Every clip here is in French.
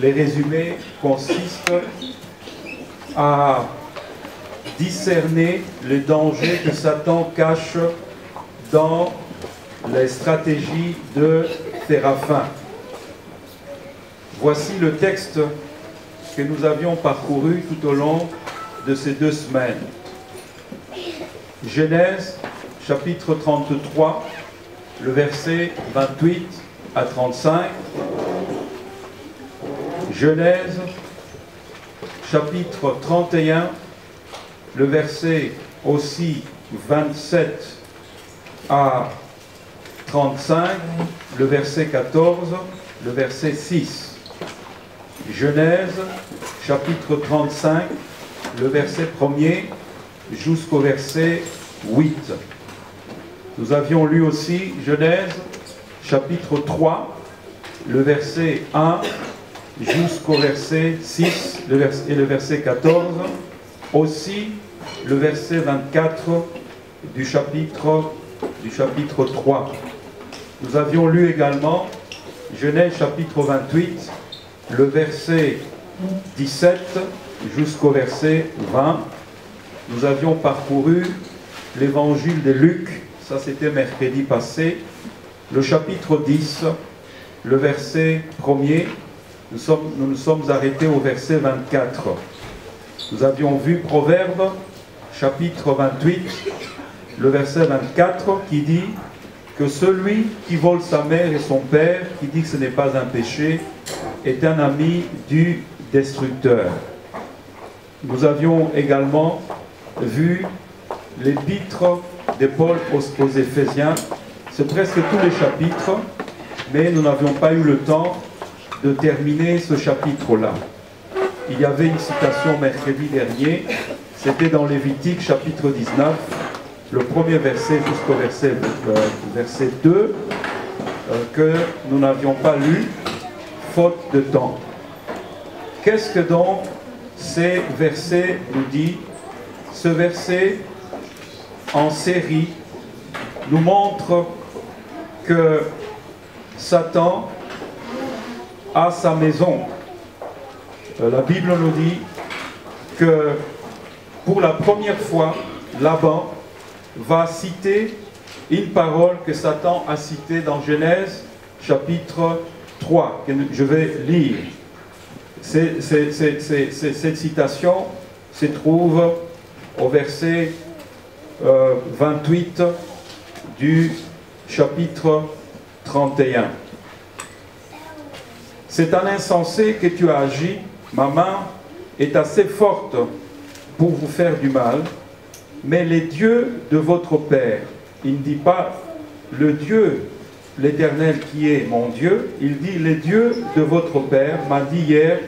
Les résumés consistent à discerner les dangers que Satan cache dans les stratégies de Théraphin. Voici le texte que nous avions parcouru tout au long de ces 2 semaines. Genèse, chapitre 33, le verset 28 à 35. Genèse, chapitre 31, le verset aussi 27 à 35, le verset 14, le verset 6. Genèse, chapitre 35, le verset 1er jusqu'au verset 8. Nous avions lu aussi Genèse, chapitre 3, le verset 1 jusqu'au verset 6 et le verset 14, aussi le verset 24 du chapitre 3. Nous avions lu également Genèse chapitre 28, le verset 17 jusqu'au verset 20. Nous avions parcouru l'évangile de Luc, ça c'était mercredi passé, le chapitre 10, le verset 1er. Nous nous sommes arrêtés au verset 24. Nous avions vu Proverbe, chapitre 28, le verset 24, qui dit que celui qui vole sa mère et son père, qui dit que ce n'est pas un péché, est un ami du destructeur. Nous avions également vu l'épître de Paul aux Éphésiens. C'est presque tous les chapitres, mais nous n'avions pas eu le temps de terminer ce chapitre-là. Il y avait une citation mercredi dernier, c'était dans Lévitique chapitre 19, le premier verset jusqu'au verset 2, que nous n'avions pas lu, faute de temps. Qu'est-ce que donc ces versets nous dit? Ce verset en série nous montre que Satan a sa maison. La Bible nous dit que pour la première fois, Laban va citer une parole que Satan a citée dans Genèse chapitre 3, que je vais lire. Cette citation se trouve au verset 28 du chapitre 31. C'est un insensé que tu as agi, ma main est assez forte pour vous faire du mal, mais les dieux de votre Père, il ne dit pas le Dieu, l'Éternel qui est mon Dieu, il dit les dieux de votre Père m'a dit hier,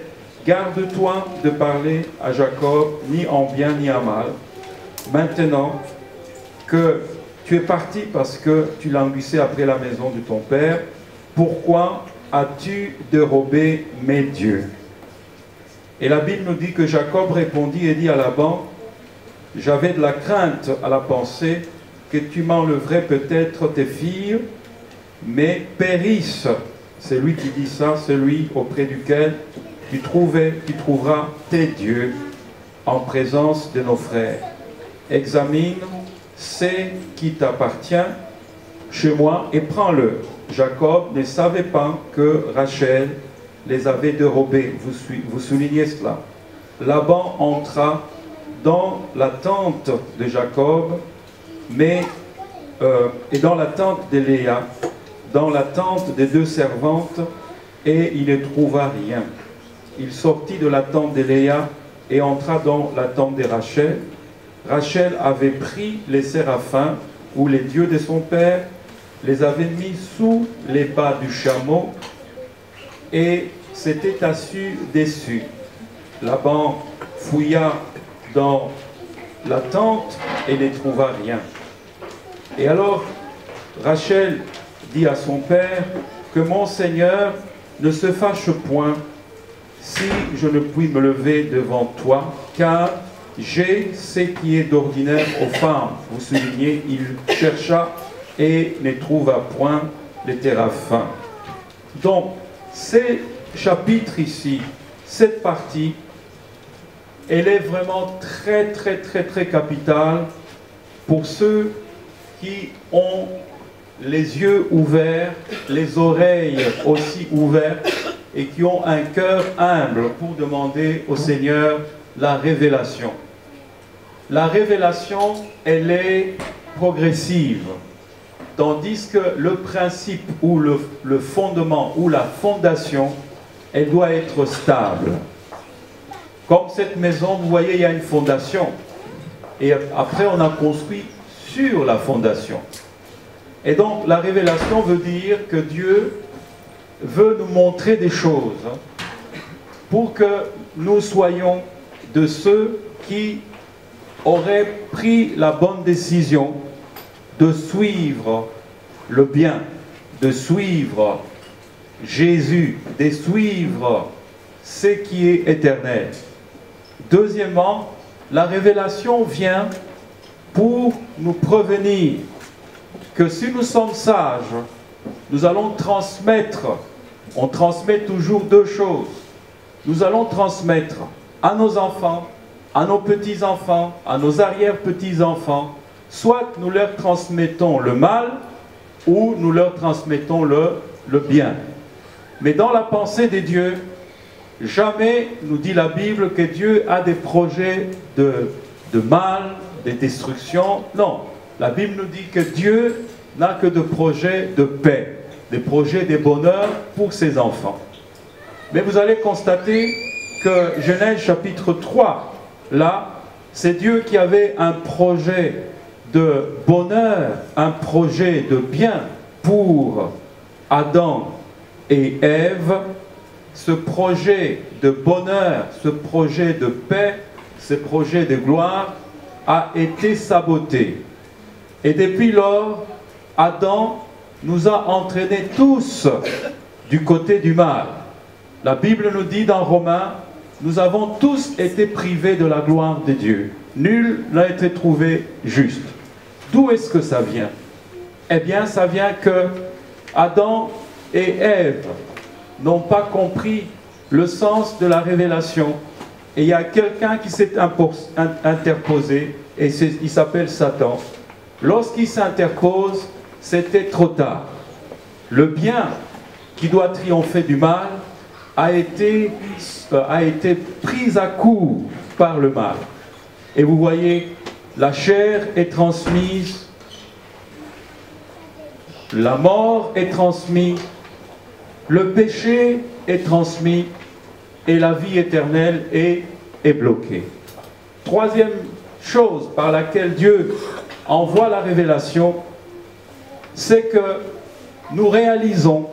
garde-toi de parler à Jacob ni en bien ni en mal. Maintenant que tu es parti parce que tu languissais après la maison de ton Père, pourquoi as-tu dérobé mes dieux? Et la Bible nous dit que Jacob répondit et dit à Laban, j'avais de la crainte à la pensée que tu m'enlèverais peut-être tes filles, mais périsse, c'est lui qui dit ça, celui auprès duquel tu trouveras tes dieux en présence de nos frères. Examine, c'est qui t'appartient chez moi et prends-le. Jacob ne savait pas que Rachel les avait dérobés. Vous soulignez cela. Laban entra dans la tente de Jacob, et dans la tente de Léa, dans la tente des 2 servantes, et il ne trouva rien. Il sortit de la tente de Léa et entra dans la tente de Rachel. Rachel avait pris les séraphins, ou les dieux de son père, les avait mis sous les bas du chameau et s'était assis dessus. Laban fouilla dans la tente et ne trouva rien. Et alors Rachel dit à son père que mon Seigneur ne se fâche point si je ne puis me lever devant toi, car j'ai ce qui est d'ordinaire aux femmes. Vous soulignez, il chercha et ne trouva point les téraphins. Donc, c'est chapitre ici, cette partie, elle est vraiment très capitale pour ceux qui ont les yeux ouverts, les oreilles aussi ouvertes et qui ont un cœur humble pour demander au Seigneur la révélation. La révélation, elle est progressive, tandis que le principe ou le fondement ou la fondation, elle doit être stable. Comme cette maison, vous voyez, il y a une fondation. Et après, on a construit sur la fondation. Et donc, la révélation veut dire que Dieu veut nous montrer des choses pour que nous soyons de ceux qui auraient pris la bonne décision de suivre le bien, de suivre Jésus, de suivre ce qui est éternel. Deuxièmement, la révélation vient pour nous prévenir que si nous sommes sages, nous allons transmettre, on transmet toujours deux choses. Nous allons transmettre à nos enfants, à nos petits-enfants, à nos arrière-petits-enfants, soit nous leur transmettons le mal ou nous leur transmettons le bien. Mais dans la pensée de Dieu, jamais, nous dit la Bible, que Dieu a des projets de mal, de destruction. Non, la Bible nous dit que Dieu n'a que des projets de paix, des projets de bonheur pour ses enfants. Mais vous allez constater que Genèse chapitre 3, là, c'est Dieu qui avait un projet de bonheur, un projet de bien pour Adam et Ève. Ce projet de bonheur, ce projet de paix, ce projet de gloire a été saboté. Et depuis lors, Adam nous a entraînés tous du côté du mal. La Bible nous dit dans Romains, nous avons tous été privés de la gloire de Dieu. Nul n'a été trouvé juste. D'où est-ce que ça vient? Eh bien, ça vient que Adam et Ève n'ont pas compris le sens de la révélation. Et il y a quelqu'un qui s'est interposé, et il s'appelle Satan. Lorsqu'il s'interpose, c'était trop tard. Le bien qui doit triompher du mal a été pris à court par le mal. Et vous voyez, la chair est transmise, la mort est transmise, le péché est transmis et la vie éternelle est bloquée. Troisième chose par laquelle Dieu envoie la révélation, c'est que nous réalisons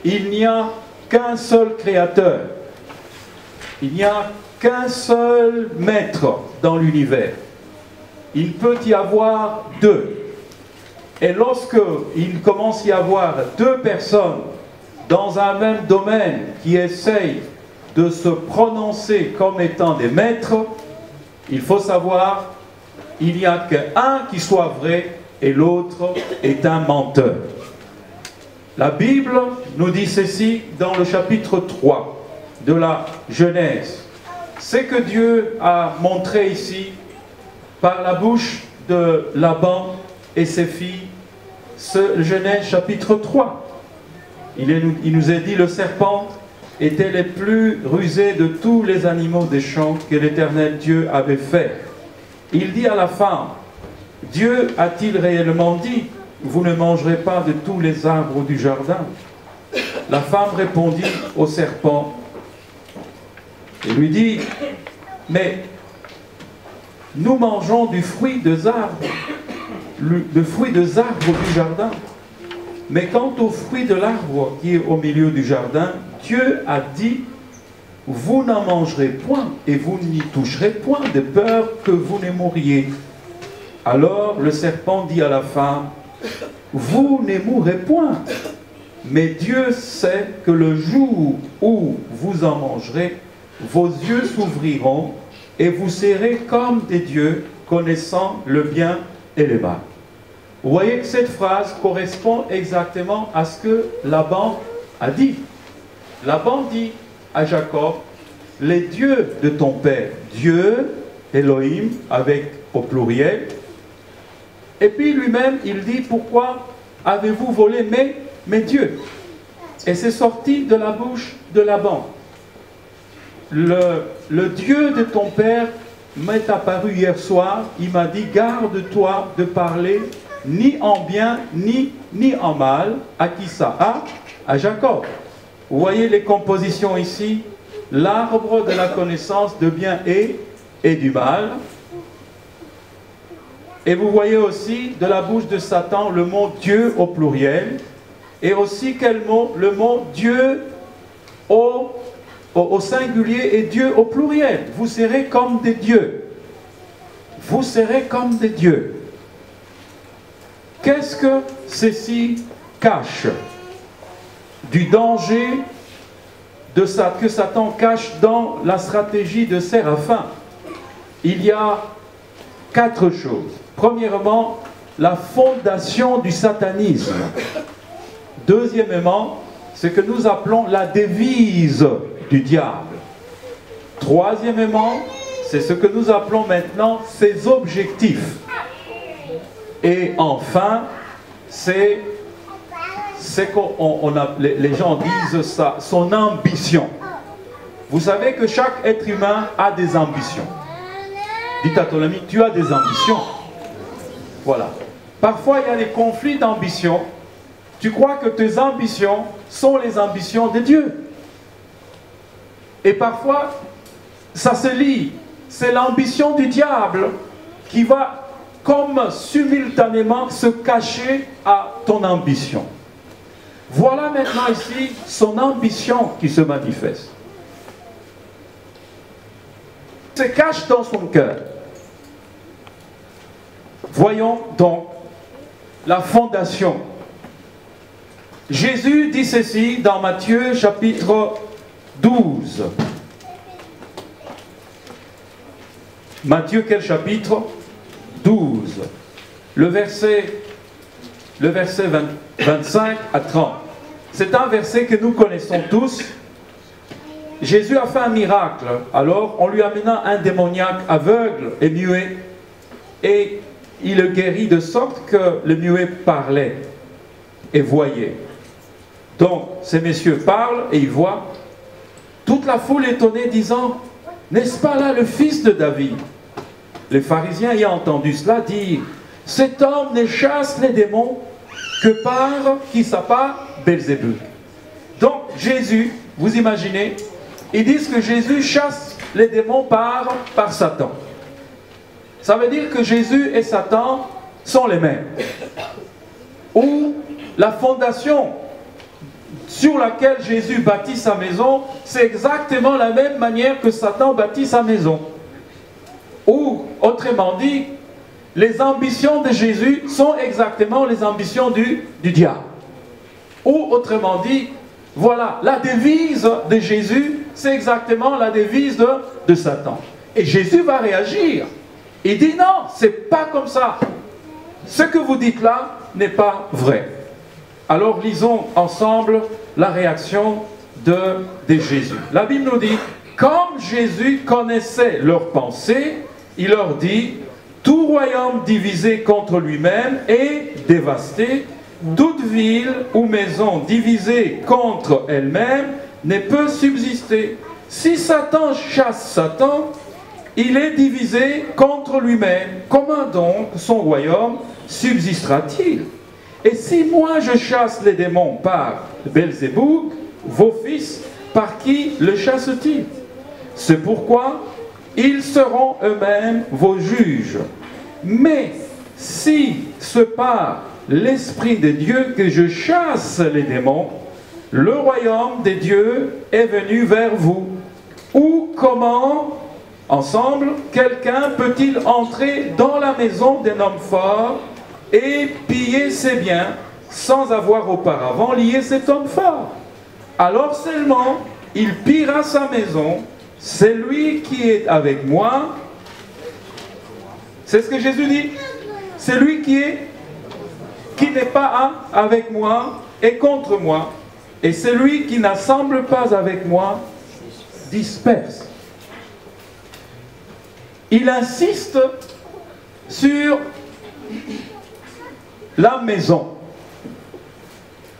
qu'il n'y a qu'un seul créateur, il n'y a qu'un seul maître dans l'univers. Il peut y avoir deux. Et lorsque il commence à y avoir deux personnes dans un même domaine qui essayent de se prononcer comme étant des maîtres, il faut savoir il n'y a qu'un qui soit vrai et l'autre est un menteur. La Bible nous dit ceci dans le chapitre 3 de la Genèse. C'est que Dieu a montré ici par la bouche de Laban et ses filles, ce Genèse chapitre 3. Il nous est dit, le serpent était le plus rusé de tous les animaux des champs que l'Éternel Dieu avait fait. Il dit à la femme, Dieu a-t-il réellement dit, vous ne mangerez pas de tous les arbres du jardin? La femme répondit au serpent et lui dit, mais nous mangeons du fruit des arbres, du jardin. Mais quant au fruit de l'arbre qui est au milieu du jardin, Dieu a dit, vous n'en mangerez point et vous n'y toucherez point, de peur que vous ne mouriez. Alors le serpent dit à la femme, vous ne mourrez point, mais Dieu sait que le jour où vous en mangerez, vos yeux s'ouvriront et vous serez comme des dieux, connaissant le bien et le mal. Vous voyez que cette phrase correspond exactement à ce que Laban a dit. Laban dit à Jacob, les dieux de ton père, Dieu, Elohim, avec au pluriel. Et puis lui-même, il dit, pourquoi avez-vous volé mes dieux? Et c'est sorti de la bouche de Laban. Le Dieu de ton père m'est apparu hier soir, il m'a dit, garde-toi de parler ni en bien, ni en mal. À qui ça? À Jacob. Vous voyez les compositions ici? L'arbre de la connaissance de bien et du mal. Et vous voyez aussi de la bouche de Satan le mot Dieu au pluriel. Et aussi quel mot? Le mot Dieu au singulier et Dieu au pluriel. Vous serez comme des dieux. Vous serez comme des dieux. Qu'est-ce que ceci cache? Du danger que Satan cache dans la stratégie de Séraphin. Il y a 4 choses. Premièrement, la fondation du satanisme. Deuxièmement, ce que nous appelons la devise du diable. Troisièmement, c'est ce que nous appelons maintenant ses objectifs. Et enfin, c'est les gens disent ça, son ambition. Vous savez que chaque être humain a des ambitions. Dites à ton ami, tu as des ambitions. Voilà. Parfois, il y a des conflits d'ambition. Tu crois que tes ambitions sont les ambitions de Dieu. Et parfois, ça se lie. C'est l'ambition du diable qui va comme simultanément se cacher à ton ambition. Voilà maintenant ici son ambition qui se manifeste. Se cache dans son cœur. Voyons donc la fondation. Jésus dit ceci dans Matthieu chapitre 12. Matthieu quel chapitre? 12. Le verset 25 à 30. C'est un verset que nous connaissons tous. Jésus a fait un miracle. Alors, on lui amena un démoniaque aveugle et muet. Et il le guérit de sorte que le muet parlait et voyait. Donc, ces messieurs parlent et ils voient. Toute la foule étonnée disant, n'est-ce pas là le fils de David? Les pharisiens ayant entendu cela dirent, cet homme ne chasse les démons que par, qui s'appelle Belzébuth. Donc Jésus, vous imaginez, ils disent que Jésus chasse les démons par Satan. Ça veut dire que Jésus et Satan sont les mêmes. Ou la fondation sur laquelle Jésus bâtit sa maison, c'est exactement la même manière que Satan bâtit sa maison. Ou, autrement dit, les ambitions de Jésus sont exactement les ambitions du diable. Ou, autrement dit, voilà, la devise de Jésus, c'est exactement la devise de Satan. Et Jésus va réagir. Il dit non, c'est pas comme ça. Ce que vous dites là n'est pas vrai. Alors lisons ensemble la réaction de Jésus. La Bible nous dit, comme Jésus connaissait leurs pensées, il leur dit, tout royaume divisé contre lui-même est dévasté, toute ville ou maison divisée contre elle-même ne peut subsister. Si Satan chasse Satan, il est divisé contre lui-même. Comment donc son royaume subsistera-t-il? Et si moi je chasse les démons par Belzébuth, vos fils, par qui le chassent-ils? C'est pourquoi ils seront eux-mêmes vos juges. Mais si c'est par l'Esprit de Dieu que je chasse les démons, le royaume des dieux est venu vers vous. Ou comment, ensemble, quelqu'un peut-il entrer dans la maison d'un homme fort et piller ses biens sans avoir auparavant lié cet homme fort? Alors seulement il pillera sa maison. C'est lui qui est avec moi. C'est ce que Jésus dit. C'est lui qui n'est pas avec moi et contre moi. Et celui qui n'assemble pas avec moi disperse. Il insiste sur la maison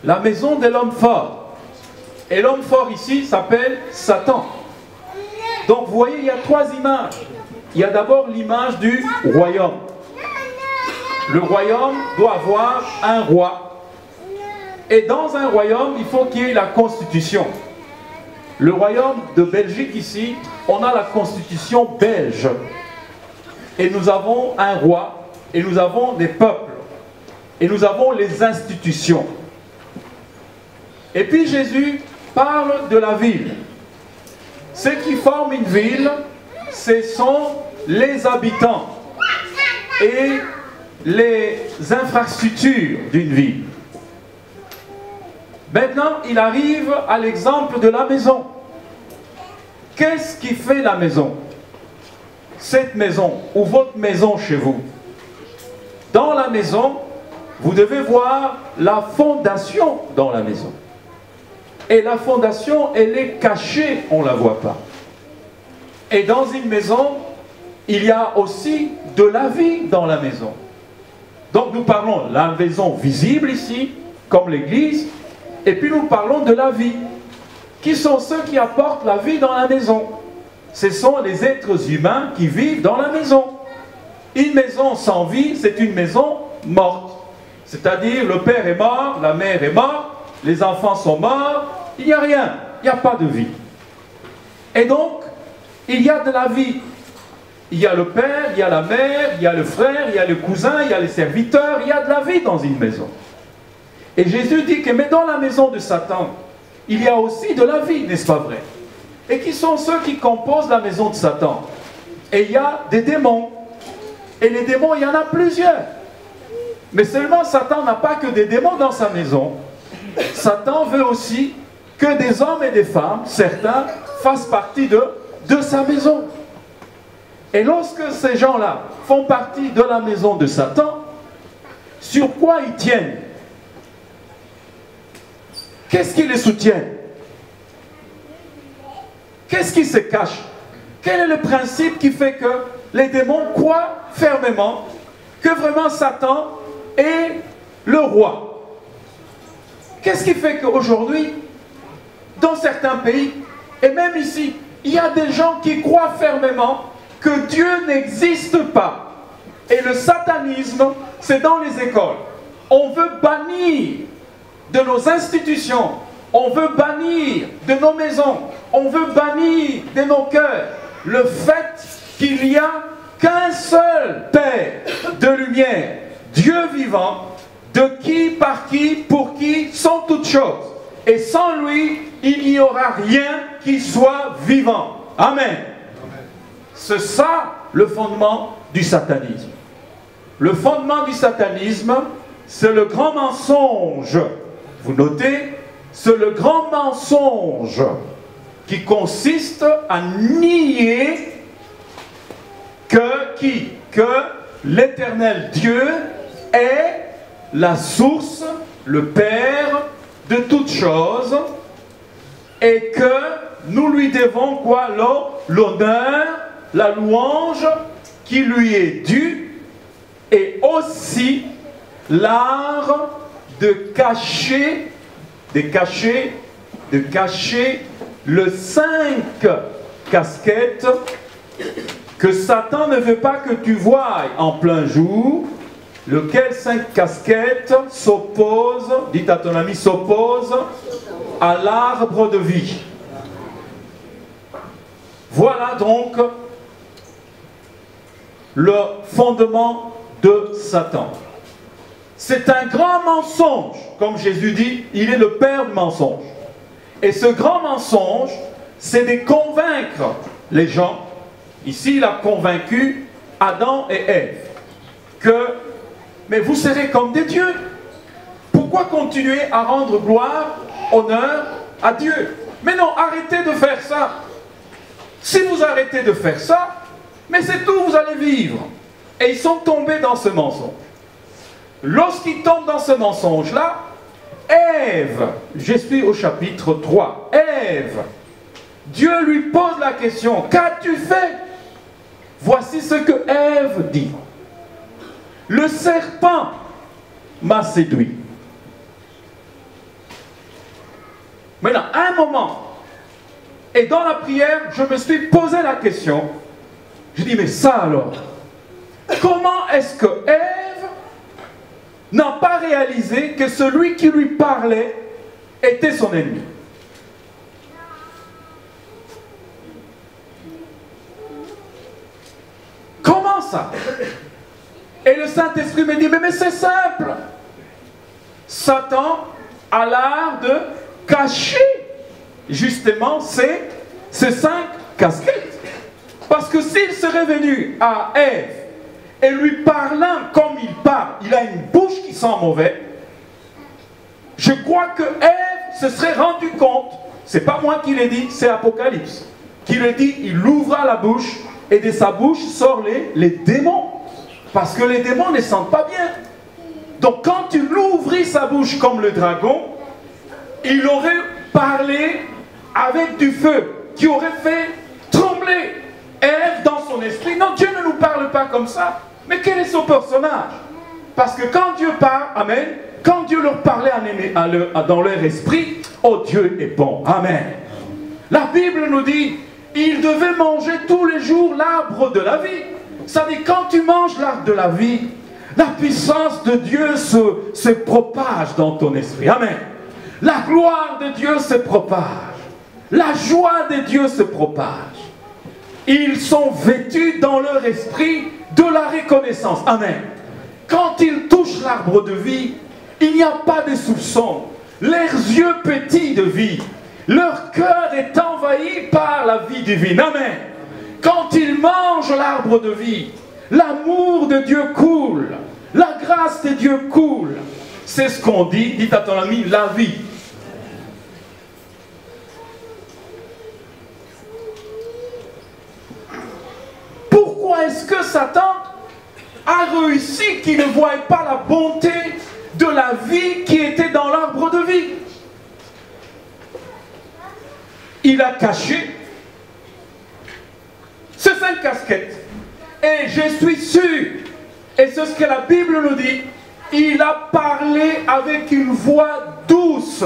de l'homme fort. Et l'homme fort ici s'appelle Satan. Donc vous voyez, il y a trois images. Il y a d'abord l'image du royaume. Le royaume doit avoir un roi. Et dans un royaume, il faut qu'il y ait la constitution. Le royaume de Belgique ici, on a la constitution belge. Et nous avons un roi, et nous avons des peuples, et nous avons les institutions. Et puis Jésus parle de la ville. Ce qui forme une ville, ce sont les habitants et les infrastructures d'une ville. Maintenant, il arrive à l'exemple de la maison. Qu'est-ce qui fait la maison? Cette maison, ou votre maison chez vous. Dans la maison, vous devez voir la fondation dans la maison. Et la fondation, elle est cachée, on ne la voit pas. Et dans une maison, il y a aussi de la vie dans la maison. Donc nous parlons de la maison visible ici, comme l'église, et puis nous parlons de la vie. Qui sont ceux qui apportent la vie dans la maison? Ce sont les êtres humains qui vivent dans la maison. Une maison sans vie, c'est une maison morte. C'est-à-dire, le père est mort, la mère est morte, les enfants sont morts, il n'y a rien, il n'y a pas de vie. Et donc, il y a de la vie. Il y a le père, il y a la mère, il y a le frère, il y a le cousin, il y a les serviteurs, il y a de la vie dans une maison. Et Jésus dit que, mais dans la maison de Satan, il y a aussi de la vie, n'est-ce pas vrai? Et qui sont ceux qui composent la maison de Satan? Et il y a des démons. Et les démons, il y en a plusieurs. Mais seulement Satan n'a pas que des démons dans sa maison. Satan veut aussi que des hommes et des femmes, certains, fassent partie de sa maison. Et lorsque ces gens-là font partie de la maison de Satan, sur quoi ils tiennent? Qu'est-ce qui les soutient? Qu'est-ce qui se cache? Quel est le principe qui fait que les démons croient fermement que vraiment Satan est le roi? Qu'est-ce qui fait qu'aujourd'hui, dans certains pays, et même ici, il y a des gens qui croient fermement que Dieu n'existe pas. Et le satanisme, c'est dans les écoles. On veut bannir de nos institutions, on veut bannir de nos maisons, on veut bannir de nos cœurs le fait qu'il n'y a qu'un seul Père de lumière, Dieu vivant, de qui, par qui, pour qui sont toutes choses. Et sans lui, il n'y aura rien qui soit vivant. Amen. C'est ça le fondement du satanisme. Le fondement du satanisme, c'est le grand mensonge. Vous notez, c'est le grand mensonge qui consiste à nier que l'éternel Dieu est la source, le Père de toutes choses, et que nous lui devons quoi? L'honneur, la louange qui lui est due, et aussi l'art de cacher le 5 casquettes que Satan ne veut pas que tu voies en plein jour, lequel 5 casquettes s'oppose, dites à ton ami, s'oppose à l'arbre de vie. Voilà donc le fondement de Satan. C'est un grand mensonge, comme Jésus dit, il est le père du mensonge. Et ce grand mensonge, c'est de convaincre les gens. Ici, il a convaincu Adam et Ève que, mais vous serez comme des dieux. Pourquoi continuer à rendre gloire, honneur à Dieu? Mais non, arrêtez de faire ça. Si vous arrêtez de faire ça, mais c'est tout, vous allez vivre. Et ils sont tombés dans ce mensonge. Lorsqu'ils tombent dans ce mensonge-là, Ève, je suis au chapitre 3, Ève, Dieu lui pose la question, qu'as-tu fait? Voici ce que Ève dit. Le serpent m'a séduit. Maintenant, à un moment, et dans la prière, je me suis posé la question, je dis, mais ça alors, comment est-ce que Ève n'a pas réalisé que celui qui lui parlait était son ennemi? Comment ça? Et le Saint-Esprit me dit, mais c'est simple. Satan a l'art de cacher justement ces 5 casquettes. Parce que s'il serait venu à Ève et lui parlant comme il parle, il a une bouche qui sent mauvais, je crois que Ève se serait rendu compte, c'est pas moi qui l'ai dit, c'est Apocalypse, qui le dit, il ouvra la bouche et de sa bouche sortent les démons. Parce que les démons ne sentent pas bien. Donc quand il ouvrit sa bouche comme le dragon, il aurait parlé avec du feu qui aurait fait trembler Ève dans son esprit. Non, Dieu ne nous parle pas comme ça. Mais quel est son personnage? Parce que quand Dieu parle, amen, quand Dieu leur parlait dans leur esprit, oh Dieu est bon, amen. La Bible nous dit, il devait manger tous les jours l'arbre de la vie. Ça dit, quand tu manges l'arbre de la vie, la puissance de Dieu se propage dans ton esprit. Amen. La gloire de Dieu se propage. La joie de Dieu se propage. Ils sont vêtus dans leur esprit de la reconnaissance. Amen. Quand ils touchent l'arbre de vie, il n'y a pas de soupçon. Leurs yeux petits de vie, leur cœur est envahi par la vie divine. Amen. Quand ils mangent l'arbre de vie, l'amour de Dieu coule, la grâce de Dieu coule. C'est ce qu'on dit, dites à ton ami, la vie. Pourquoi est-ce que Satan a réussi qu'il ne voie pas la bonté de la vie qui était dans l'arbre de vie? Il a caché ces 5 casquettes. Et je suis sûr, et c'est ce que la Bible nous dit, il a parlé avec une voix douce.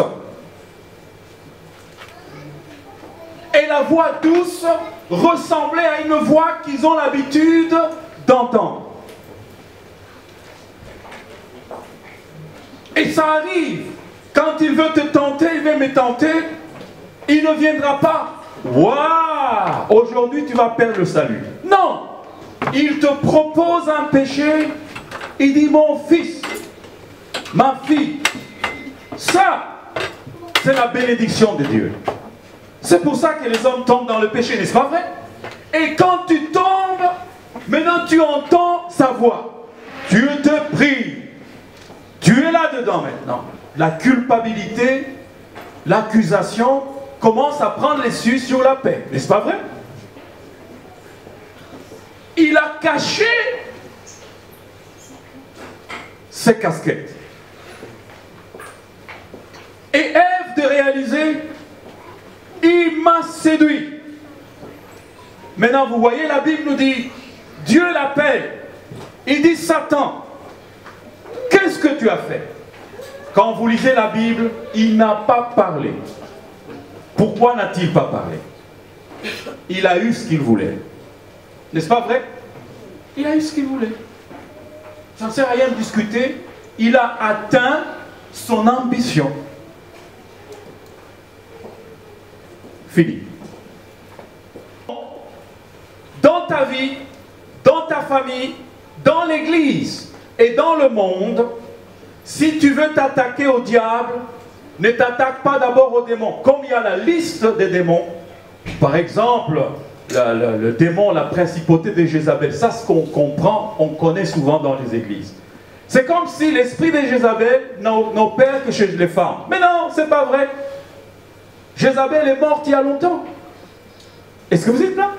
Et la voix douce ressemblait à une voix qu'ils ont l'habitude d'entendre. Et ça arrive, quand il veut te tenter, il veut me tenter, il ne viendra pas. Waouh! Aujourd'hui tu vas perdre le salut. Non! Il te propose un péché. Il dit, mon fils, ma fille, ça, c'est la bénédiction de Dieu. C'est pour ça que les hommes tombent dans le péché, n'est-ce pas vrai? Et quand tu tombes, maintenant tu entends sa voix. Dieu te prie. Tu es là-dedans maintenant. La culpabilité, l'accusation commence à prendre les cieux sur la paix. N'est-ce pas vrai? Il a caché ses casquettes. Et Ève de réaliser, il m'a séduit. Maintenant, vous voyez, la Bible nous dit, Dieu l'appelle. Il dit, Satan, qu'est-ce que tu as fait? Quand vous lisez la Bible, il n'a pas parlé. Pourquoi n'a-t-il pas parlé? Il a eu ce qu'il voulait. N'est-ce pas vrai? Il a eu ce qu'il voulait. Ça ne sert à rien de discuter. Il a atteint son ambition. Fini. Dans ta vie, dans ta famille, dans l'église et dans le monde, si tu veux t'attaquer au diable, ne t'attaque pas d'abord aux démons. Comme il y a la liste des démons, par exemple, le démon, la principauté de Jézabel, ça ce qu'on comprend, on connaît souvent dans les églises. C'est comme si l'esprit de Jézabel n'opère que chez les femmes. Mais non, c'est pas vrai. Jézabel est morte il y a longtemps. Est-ce que vous êtes là?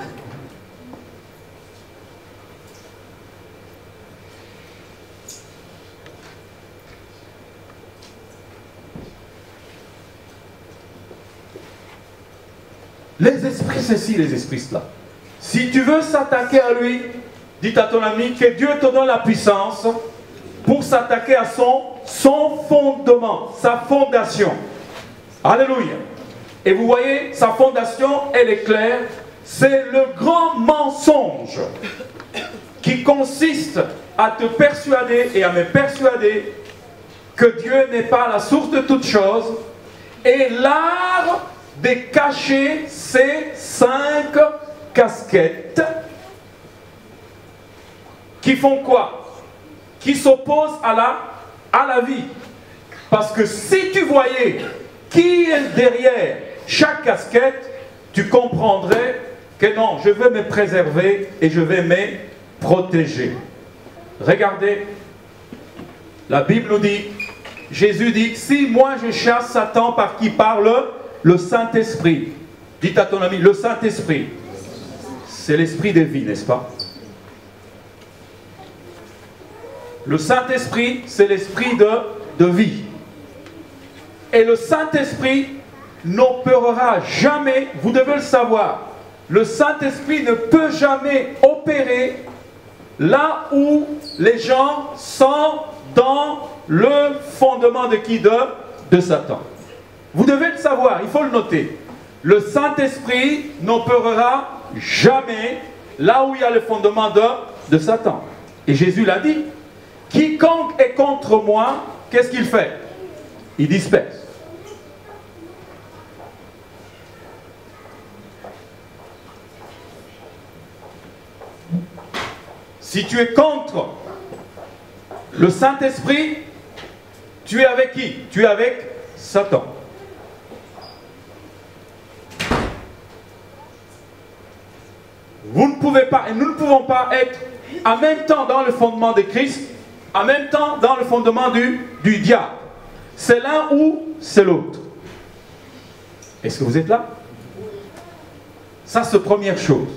Les esprits ceci, les esprits cela. Si tu veux s'attaquer à lui, dis à ton ami que Dieu te donne la puissance pour s'attaquer à son fondement, sa fondation. Alléluia. Et vous voyez, sa fondation, elle est claire. C'est le grand mensonge qui consiste à te persuader et à me persuader que Dieu n'est pas la source de toutes choses et l'art de cacher ces 5 casquettes qui font quoi? Qui s'opposent à la vie. Parce que si tu voyais qui est derrière chaque casquette, tu comprendrais que non, je veux me préserver et je vais me protéger. Regardez, la Bible nous dit, Jésus dit, si moi je chasse Satan par qui parle le Saint-Esprit. Dites à ton ami, le Saint-Esprit, c'est l'esprit de vie, n'est-ce pas? Le Saint-Esprit, c'est l'esprit de vie. Et le Saint-Esprit n'opérera jamais, vous devez le savoir, le Saint-Esprit ne peut jamais opérer là où les gens sont dans le fondement de qui? De Satan. Vous devez le savoir, il faut le noter. Le Saint-Esprit n'opérera jamais là où il y a le fondement de Satan. Et Jésus l'a dit. Quiconque est contre moi, qu'est-ce qu'il fait? Il disperse. Si tu es contre le Saint-Esprit, tu es avec qui? Tu es avec Satan. Vous ne pouvez pas, et nous ne pouvons pas être en même temps dans le fondement de Christ, en même temps dans le fondement du diable. C'est l'un ou c'est l'autre. Est-ce que vous êtes là? Ça, c'est la première chose.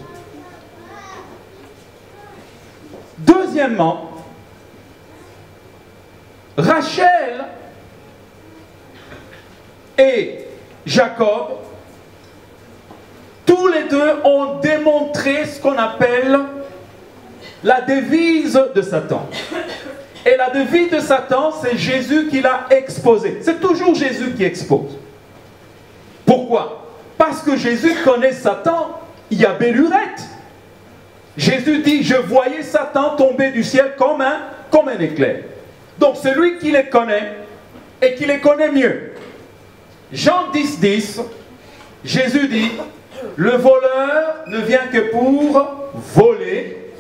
Deuxièmement, Rachel et Jacob, tous les deux ont démontré ce qu'on appelle la devise de Satan. Et la devise de Satan, c'est Jésus qui l'a exposé. C'est toujours Jésus qui expose. Pourquoi? Parce que Jésus connaît Satan, il y a belle lurette. Jésus dit, je voyais Satan tomber du ciel comme un éclair. Donc c'est lui qui les connaît et qui les connaît mieux. Jean 10, 10, Jésus dit, le voleur ne vient que pour voler.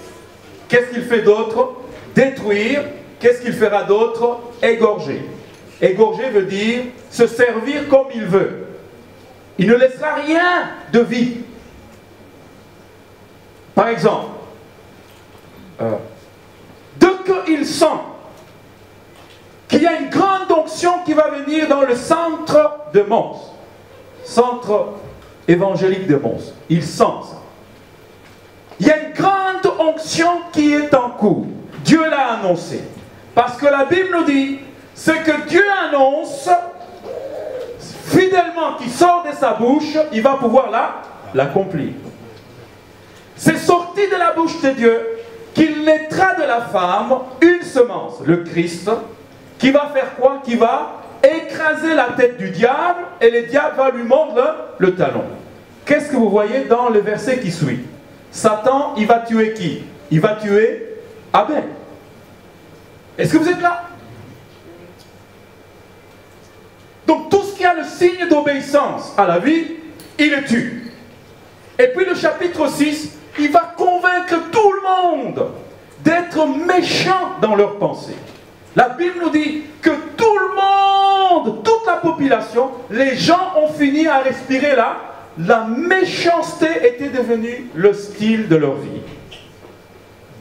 Qu'est-ce qu'il fait d'autre? Détruire. Qu'est-ce qu'il fera d'autre? Égorger. Égorger veut dire se servir comme il veut. Il ne laissera rien de vie. Par exemple, dès qu'il sent qu'il y a une grande onction qui va venir dans le centre de Mons, centre évangélique de Mons, il sent ça. Il y a une grande onction qui est en cours. Dieu l'a annoncé. Parce que la Bible nous dit, ce que Dieu annonce, fidèlement, qui sort de sa bouche, il va pouvoir l'accomplir. C'est sorti de la bouche de Dieu qu'il naîtra de la femme une semence, le Christ, qui va faire quoi? Qui va écraser la tête du diable et le diable va lui mordre le talon. Qu'est-ce que vous voyez dans le verset qui suit? Satan, il va tuer qui? Il va tuer Abel. Est-ce que vous êtes là? Donc tout ce qui a le signe d'obéissance à la vie, il le tue. Et puis le chapitre 6, il va convaincre tout le monde d'être méchants dans leurs pensées. La Bible nous dit que tout le monde, toute la population, les gens ont fini à respirer là. La méchanceté était devenue le style de leur vie.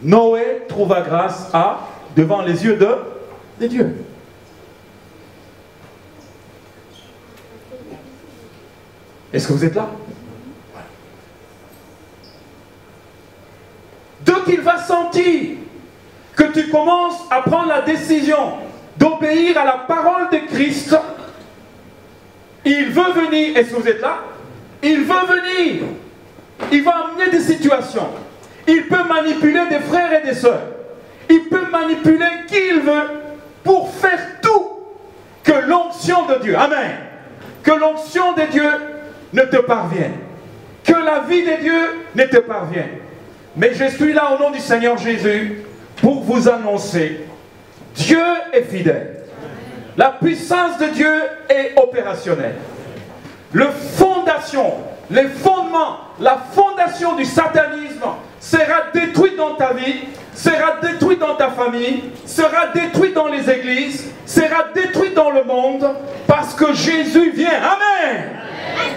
Noé trouva grâce devant les yeux de Dieu. Est-ce que vous êtes là? Dès qu'il va sentir que tu commences à prendre la décision d'obéir à la parole de Christ, il veut venir, est-ce que vous êtes là? Il veut venir. Il va amener des situations. Il peut manipuler des frères et des sœurs. Il peut manipuler qui il veut pour faire tout que l'onction de Dieu, amen, que l'onction de Dieu ne te parvienne. Que la vie de Dieu ne te parvienne. Mais je suis là au nom du Seigneur Jésus pour vous annoncer, Dieu est fidèle. La puissance de Dieu est opérationnelle. Les fondements, la fondation du satanisme sera détruite dans ta vie, sera détruite dans ta famille, sera détruite dans les églises, sera détruite dans le monde, parce que Jésus vient. Amen. Amen.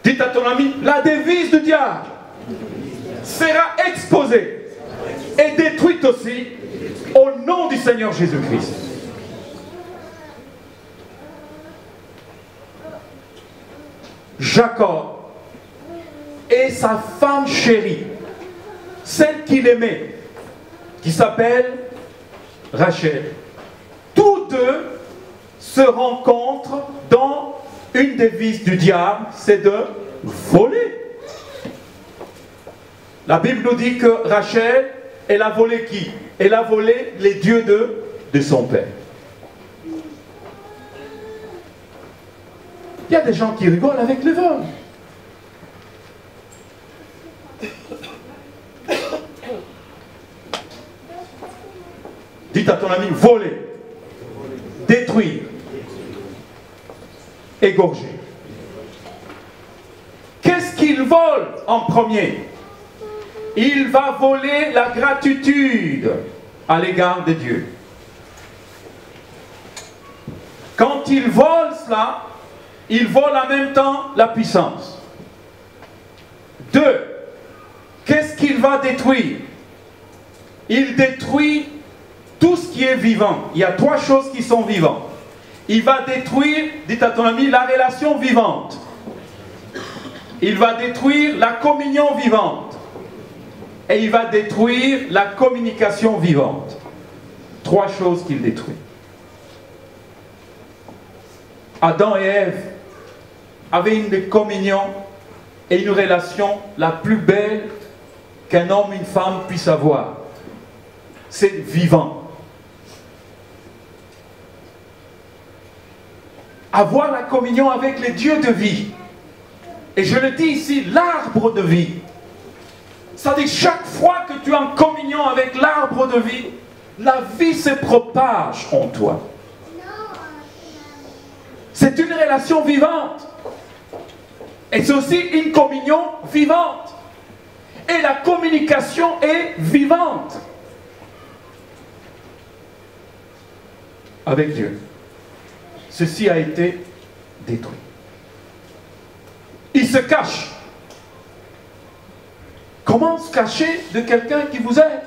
Dites à ton ami, la devise du diable sera exposée et détruite aussi au nom du Seigneur Jésus-Christ. Jacob et sa femme chérie, celle qu'il aimait, qui s'appelle Rachel, tous deux se rencontrent dans une devise du diable, c'est de voler. La Bible nous dit que Rachel, elle a volé qui? Elle a volé les dieux de son père. Il y a des gens qui rigolent avec le vol. Dites à ton ami, voler, détruire, égorger. Qu'est-ce qu'il vole en premier? Il va voler la gratitude à l'égard de Dieu. Quand il vole cela, il vole en même temps la puissance. 2. Qu'est-ce qu'il va détruire? Il détruit tout ce qui est vivant. Il y a 3 choses qui sont vivantes. Il va détruire, dites à ton ami, la relation vivante. Il va détruire la communion vivante. Et il va détruire la communication vivante. 3 choses qu'il détruit. Adam et Ève avaient une communion et une relation la plus belle qu'un homme et une femme puissent avoir. C'est vivant. Avoir la communion avec les dieux de vie. Et je le dis ici, l'arbre de vie. C'est-à-dire chaque fois que tu es en communion avec l'arbre de vie, la vie se propage en toi. C'est une relation vivante. Et c'est aussi une communion vivante. Et la communication est vivante. Avec Dieu. Ceci a été détruit. Il se cache. Comment se cacher de quelqu'un qui vous aime?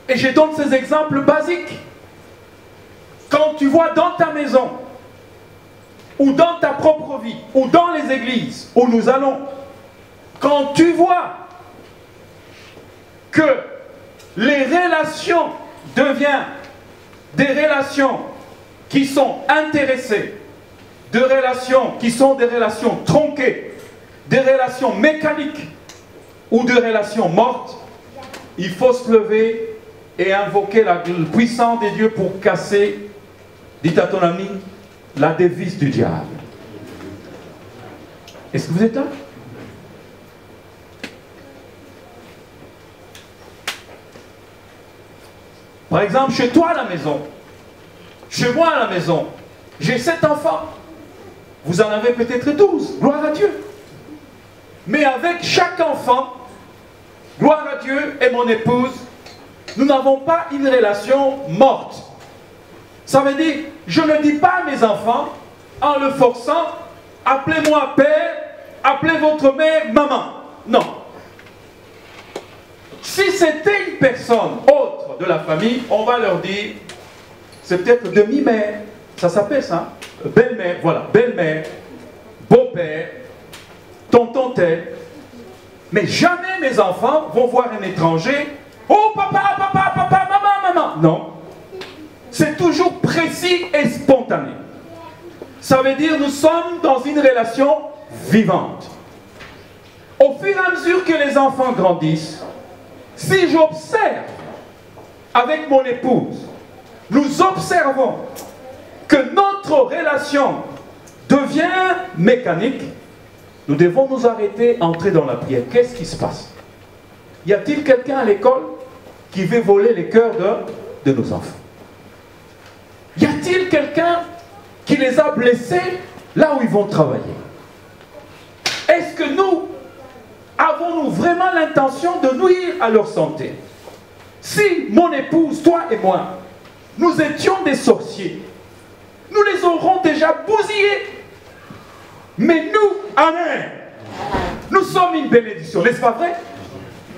Et je donne ces exemples basiques. Quand tu vois dans ta maison, ou dans ta propre vie, ou dans les églises où nous allons, quand tu vois que les relations deviennent des relations qui sont intéressées, de relations qui sont des relations tronquées, des relations mécaniques ou des relations mortes, il faut se lever et invoquer la puissance de Dieu pour casser, dites à ton ami, la devise du diable. Est-ce que vous êtes là? Par exemple, chez toi à la maison, chez moi à la maison, j'ai 7 enfants. Vous en avez peut-être 12, gloire à Dieu. Mais avec chaque enfant, gloire à Dieu et mon épouse, nous n'avons pas une relation morte. Ça veut dire, je ne dis pas à mes enfants, en le forçant, appelez-moi père, appelez votre mère maman. Non. Si c'était une personne autre de la famille, on va leur dire, c'est peut-être demi-mère, ça s'appelle ça, belle-mère, voilà, belle-mère, beau-père, tonton tel. Mais jamais mes enfants vont voir un étranger. Oh papa, papa, papa, maman, maman. Non. C'est toujours précis et spontané. Ça veut dire nous sommes dans une relation vivante. Au fur et à mesure que les enfants grandissent, si j'observe avec mon épouse, nous observons que notre relation devient mécanique, nous devons nous arrêter, entrer dans la prière. Qu'est-ce qui se passe? Y a-t-il quelqu'un à l'école qui veut voler les cœurs de nos enfants? Y a-t-il quelqu'un qui les a blessés là où ils vont travailler? Est-ce que nous avons-nous vraiment l'intention de nuire à leur santé? Si mon épouse, toi et moi, nous étions des sorciers, nous les aurons déjà bousillés. Mais nous, amen, nous sommes une bénédiction, n'est-ce pas vrai?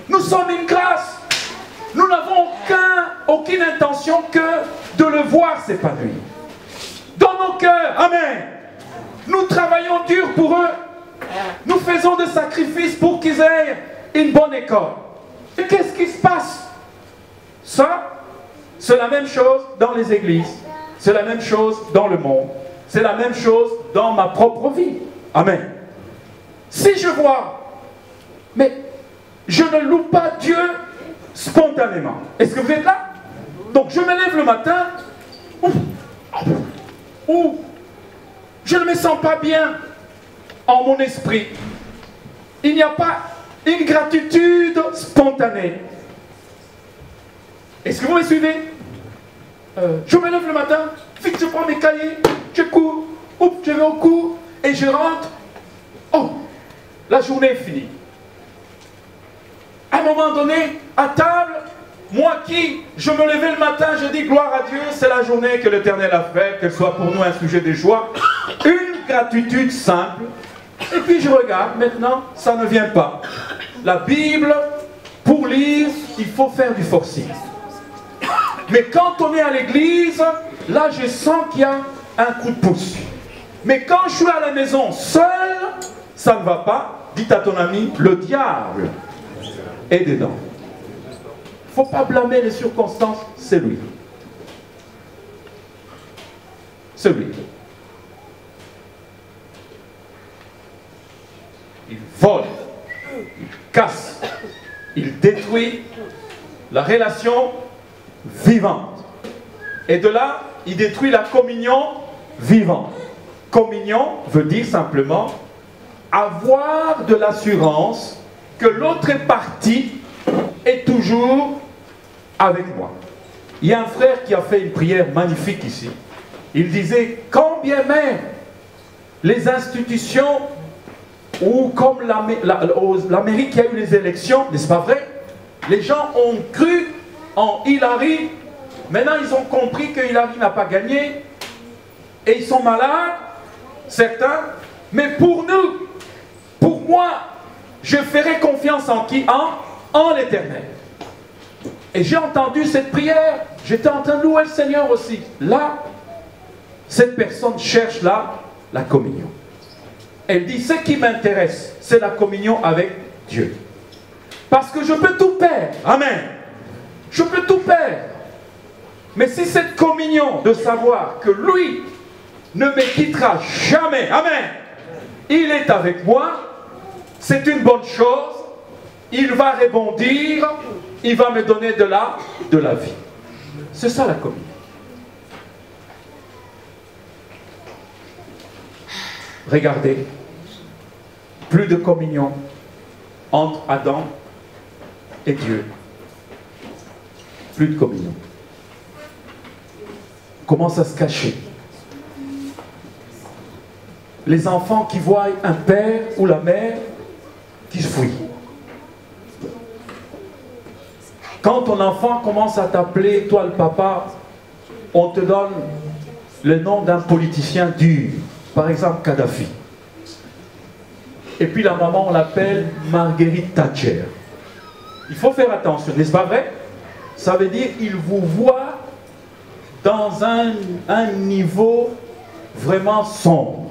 Nous sommes une grâce. Nous n'avons aucune intention que de le voir s'épanouir. Dans nos cœurs, amen, nous travaillons dur pour eux. Nous faisons des sacrifices pour qu'ils aient une bonne école. Et qu'est-ce qui se passe? Ça, c'est la même chose dans les églises. C'est la même chose dans le monde. C'est la même chose dans ma propre vie. Amen. Si je vois, mais je ne loue pas Dieu spontanément. Est-ce que vous êtes là? Donc je me lève le matin, ou je ne me sens pas bien en mon esprit. Il n'y a pas une gratitude spontanée. Est-ce que vous me suivez? Je me lève le matin, vite je prends mes cahiers, je cours, je vais au cours et je rentre. Oh, la journée est finie. À un moment donné, à table, moi qui, je me levais le matin, je dis gloire à Dieu, c'est la journée que l'Éternel a faite, qu'elle soit pour nous un sujet de joie. Une gratitude simple. Et puis je regarde, maintenant, ça ne vient pas. La Bible, pour lire, il faut faire du forcing. Mais quand on est à l'église, là je sens qu'il y a un coup de pouce. Mais quand je suis à la maison seul, ça ne va pas. Dites à ton ami, le diable est dedans. Il ne faut pas blâmer les circonstances, c'est lui. C'est lui. Il vole, il casse, il détruit la relation vivante. Et de là, il détruit la communion vivante. Communion veut dire simplement avoir de l'assurance que l'autre partie est toujours avec moi. Il y a un frère qui a fait une prière magnifique ici. Il disait, quand bien même les institutions, ou comme l'Amérique qui a eu les élections, n'est-ce pas vrai? Les gens ont cru en Hillary. Maintenant, ils ont compris que Hillary n'a pas gagné. Et ils sont malades, certains. Mais pour nous, pour moi, je ferai confiance en qui? En l'Éternel. Et j'ai entendu cette prière. J'étais en train de louer le Seigneur aussi. Là, cette personne cherche la communion. Elle dit, ce qui m'intéresse, c'est la communion avec Dieu. Parce que je peux tout perdre. Amen. Je peux tout perdre. Mais si cette communion de savoir que lui ne me quittera jamais, amen, il est avec moi, c'est une bonne chose, il va rebondir, il va me donner de la vie. C'est ça la communion. Regardez, plus de communion entre Adam et Dieu. Plus de communion. Commence à se cacher. Les enfants qui voient un père ou la mère qui se fuit. Quand ton enfant commence à t'appeler, toi le papa, on te donne le nom d'un politicien dur. Par exemple, Kadhafi. Et puis la maman, on l'appelle Marguerite Thatcher. Il faut faire attention, n'est-ce pas vrai? Ça veut dire qu'il vous voit dans un niveau vraiment sombre.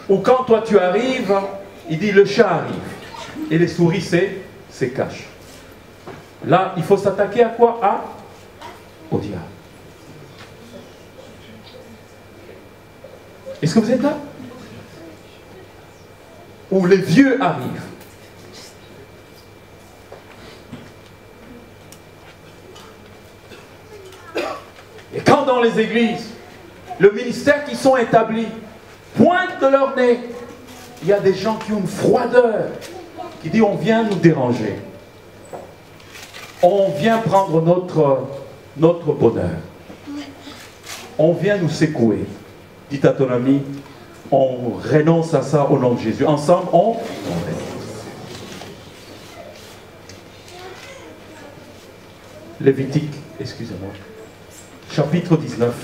Ou quand toi tu arrives, il dit le chat arrive. et les souris se cachent. Là, il faut s'attaquer à quoi? Au diable. Est-ce que vous êtes là? Où les vieux arrivent. Et quand dans les églises, le ministère qui sont établis pointe de leur nez, il y a des gens qui ont une froideur, qui disent on vient nous déranger. On vient prendre notre bonheur. On vient nous secouer. Dites à ton ami, on renonce à ça au nom de Jésus. Ensemble, on renonce. Lévitique, excusez-moi. Chapitre 19.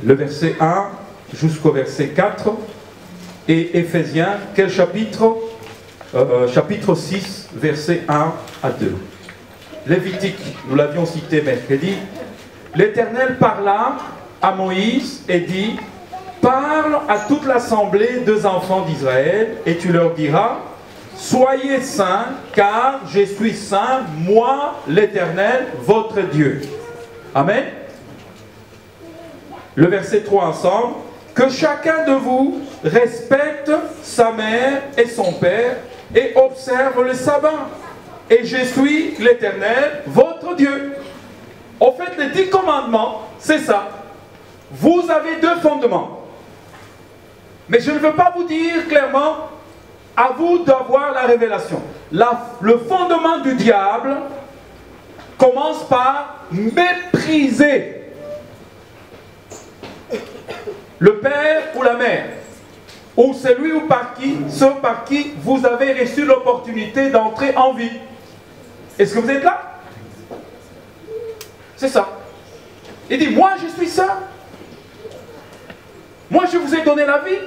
Le verset 1 jusqu'au verset 4. Et Éphésiens, quel chapitre? Chapitre 6, verset 1 à 2. Lévitique, nous l'avions cité mercredi. L'Éternel parla à Moïse et dit: parle à toute l'assemblée des enfants d'Israël et tu leur diras: soyez saints, car je suis saint, moi l'Éternel, votre Dieu. Amen. Le verset 3 ensemble. Que chacun de vous respecte sa mère et son père et observe le sabbat. Et je suis l'Éternel, votre Dieu. Au fait, les 10 commandements, c'est ça. Vous avez 2 fondements. Mais je ne veux pas vous dire clairement, à vous d'avoir la révélation. Le fondement du diable commence par mépriser le père ou la mère, ou celui ou ceux par qui vous avez reçu l'opportunité d'entrer en vie. Est-ce que vous êtes là? C'est ça. Il dit, moi je suis ça. Moi je vous ai donné la vie.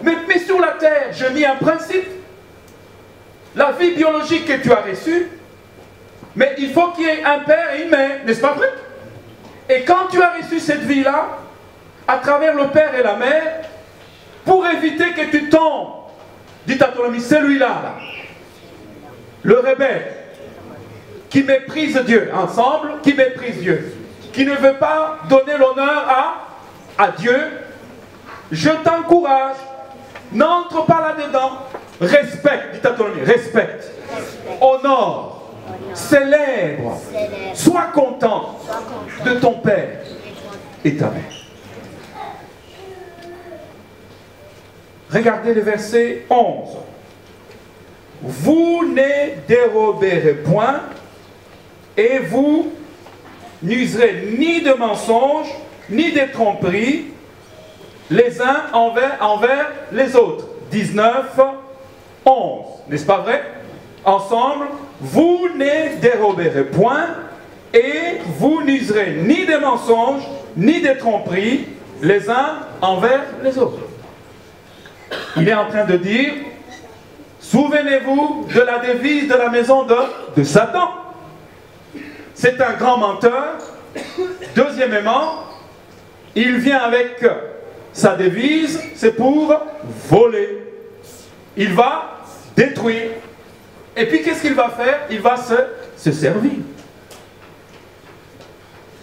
Mais sur la terre, je mis un principe. La vie biologique que tu as reçue, mais il faut qu'il y ait un père et une mère, n'est-ce pas vrai? Et quand tu as reçu cette vie-là, à travers le père et la mère, pour éviter que tu tombes, dites à ton ami, celui-là, là, le rebelle, qui méprise Dieu, ensemble, qui méprise Dieu, qui ne veut pas donner l'honneur à Dieu, je t'encourage, n'entre pas là-dedans, respecte, dites à ton ami, respecte, honore, célèbre, sois content de ton père et ta mère. Regardez le verset 11. Vous ne déroberez point et vous n'userez ni de mensonges, ni de tromperies, les uns envers les autres. 19, 11. N'est-ce pas vrai? Ensemble, vous ne déroberez point et vous n'userez ni de mensonges, ni de tromperies, les uns envers les autres. Il est en train de dire, souvenez-vous de la devise de la maison de Satan. C'est un grand menteur. Deuxièmement, il vient avec sa devise, c'est pour voler. Il va détruire. Et puis qu'est-ce qu'il va faire? Il va se servir.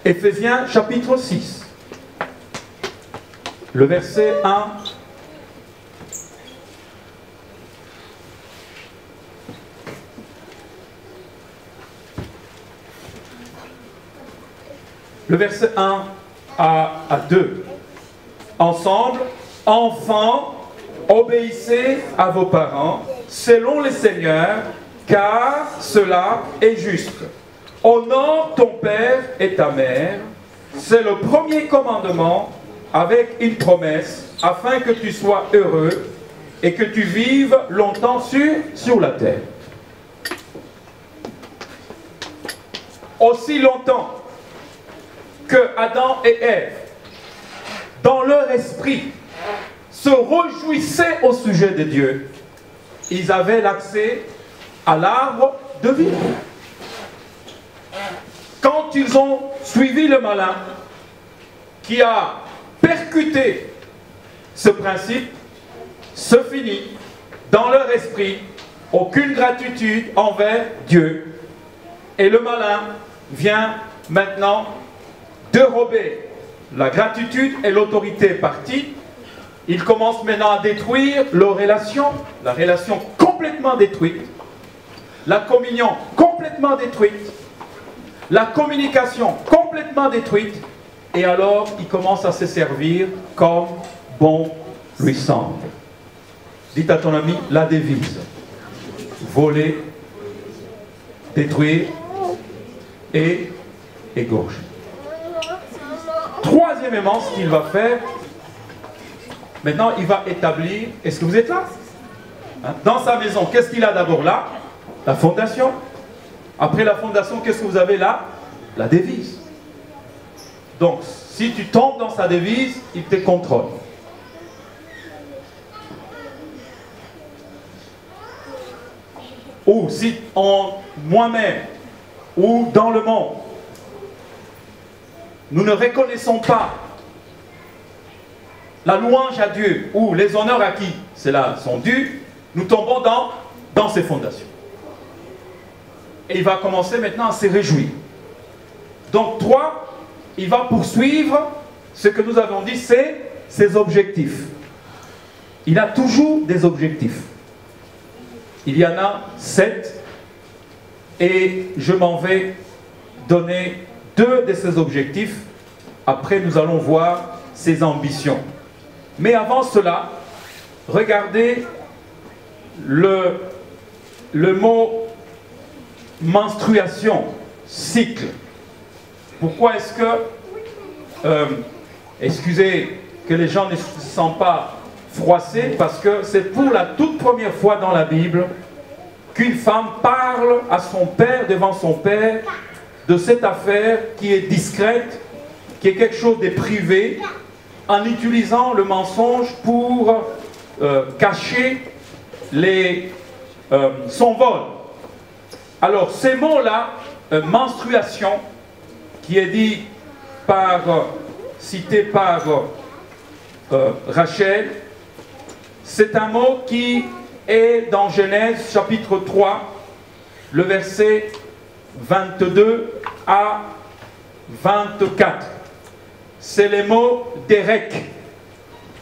Éphésiens chapitre 6. Le verset 1. Le verset 1 à 2. Ensemble, enfants, obéissez à vos parents, selon le Seigneur, car cela est juste. Honore ton père et ta mère, c'est le premier commandement avec une promesse, afin que tu sois heureux et que tu vives longtemps sur la terre. Aussi longtemps que Adam et Ève, dans leur esprit, se réjouissaient au sujet de Dieu, ils avaient l'accès à l'arbre de vie. Quand ils ont suivi le malin, qui a percuter ce principe se finit dans leur esprit aucune gratitude envers Dieu. Et le malin vient maintenant dérober la gratitude et l'autorité partie. Il commence maintenant à détruire leur relation, la relation complètement détruite, la communion complètement détruite, la communication complètement détruite, et alors il commence à se servir comme bon lui semble. Dites à ton ami la devise: voler, détruire et égorger. Troisièmement, ce qu'il va faire, maintenant il va établir, est-ce que vous êtes là? Dans sa maison, qu'est-ce qu'il a d'abord là? La fondation. Après la fondation, qu'est-ce que vous avez là? La devise. Donc, si tu tombes dans sa devise, il te contrôle. Ou si en moi-même ou dans le monde, nous ne reconnaissons pas la louange à Dieu ou les honneurs à qui cela sont dus, nous tombons dans ces fondations. Et il va commencer maintenant à se réjouir. Donc 3, il va poursuivre ce que nous avons dit, c'est ses objectifs. Il a toujours des objectifs. Il y en a 7 et je m'en vais donner 2 de ces objectifs. Après, nous allons voir ses ambitions. Mais avant cela, regardez le mot menstruation, cycle. Pourquoi est-ce que, excusez que les gens ne se sentent pas froissés, parce que c'est pour la toute première fois dans la Bible qu'une femme parle à son père, devant son père, de cette affaire qui est discrète, qui est quelque chose de privé, en utilisant le mensonge pour cacher son vol. Alors ces mots-là, menstruation, qui est dit cité par Rachel, c'est un mot qui est dans Genèse chapitre 3, le verset 22 à 24. C'est les mots d'Érec.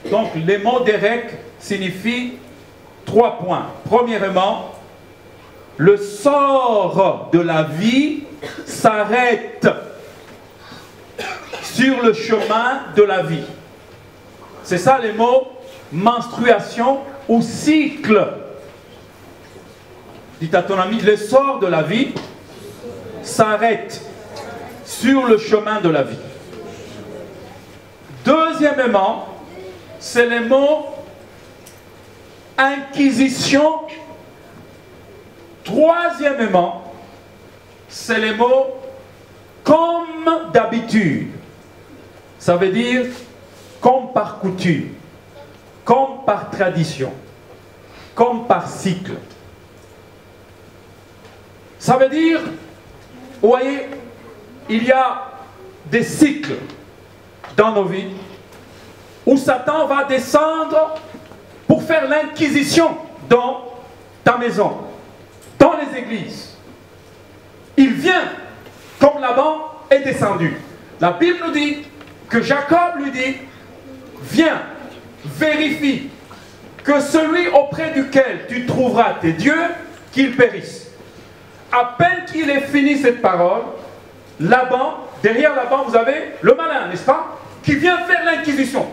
Donc les mots d'Érec signifient 3 points. Premièrement, le sort de la vie s'arrête sur le chemin de la vie. C'est ça les mots menstruation ou cycle. Dites à ton ami, le sort de la vie s'arrête sur le chemin de la vie. Deuxièmement, c'est les mots inquisition. Troisièmement, c'est les mots comme d'habitude. Ça veut dire comme par coutume, comme par tradition, comme par cycle. Ça veut dire, vous voyez, il y a des cycles dans nos vies où Satan va descendre pour faire l'inquisition dans ta maison, dans les églises. Il vient comme Laban est descendu. La Bible nous dit que Jacob lui dit: viens, vérifie que celui auprès duquel tu trouveras tes dieux, qu'il périsse. À peine qu'il ait fini cette parole, Laban, derrière Laban, vous avez le malin, n'est-ce pas, qui vient faire l'inquisition.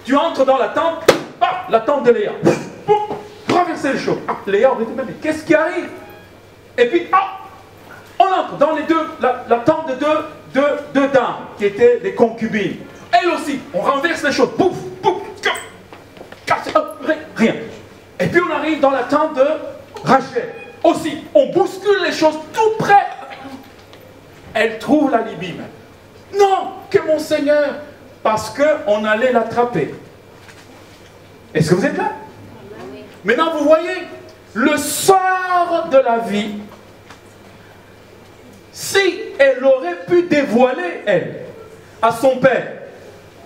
Tu entres dans la tente, la tente de Léa. Traverser les choses. Léa aurait dit: mais qu'est-ce qui arrive? Et puis, on entre dans la tente de deux dames qui étaient des concubines. Elles aussi, on renverse les choses. Pouf, pouf, rien. Et puis on arrive dans la tente de Rachel. Aussi, on bouscule les choses tout près. Elle trouve la libime. Non, que mon Seigneur, parce qu'on allait l'attraper. Est-ce que vous êtes là? Maintenant, vous voyez, le sort de la vie, si elle aurait pu dévoiler, elle, à son père,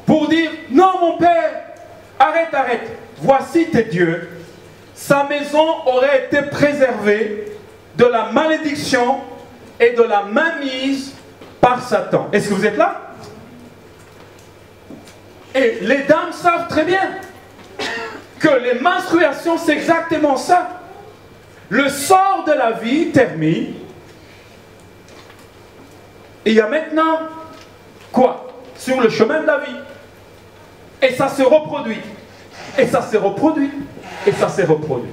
pour pour dire, non mon père, arrête, arrête, voici tes dieux. Sa maison aurait été préservée de la malédiction et de la mainmise par Satan. Est-ce que vous êtes là? Et les dames savent très bien que les menstruations, c'est exactement ça. Le sort de la vie termine. Et il y a maintenant quoi? Sur le chemin de la vie. Et ça se reproduit. Et ça se reproduit. Et ça se reproduit.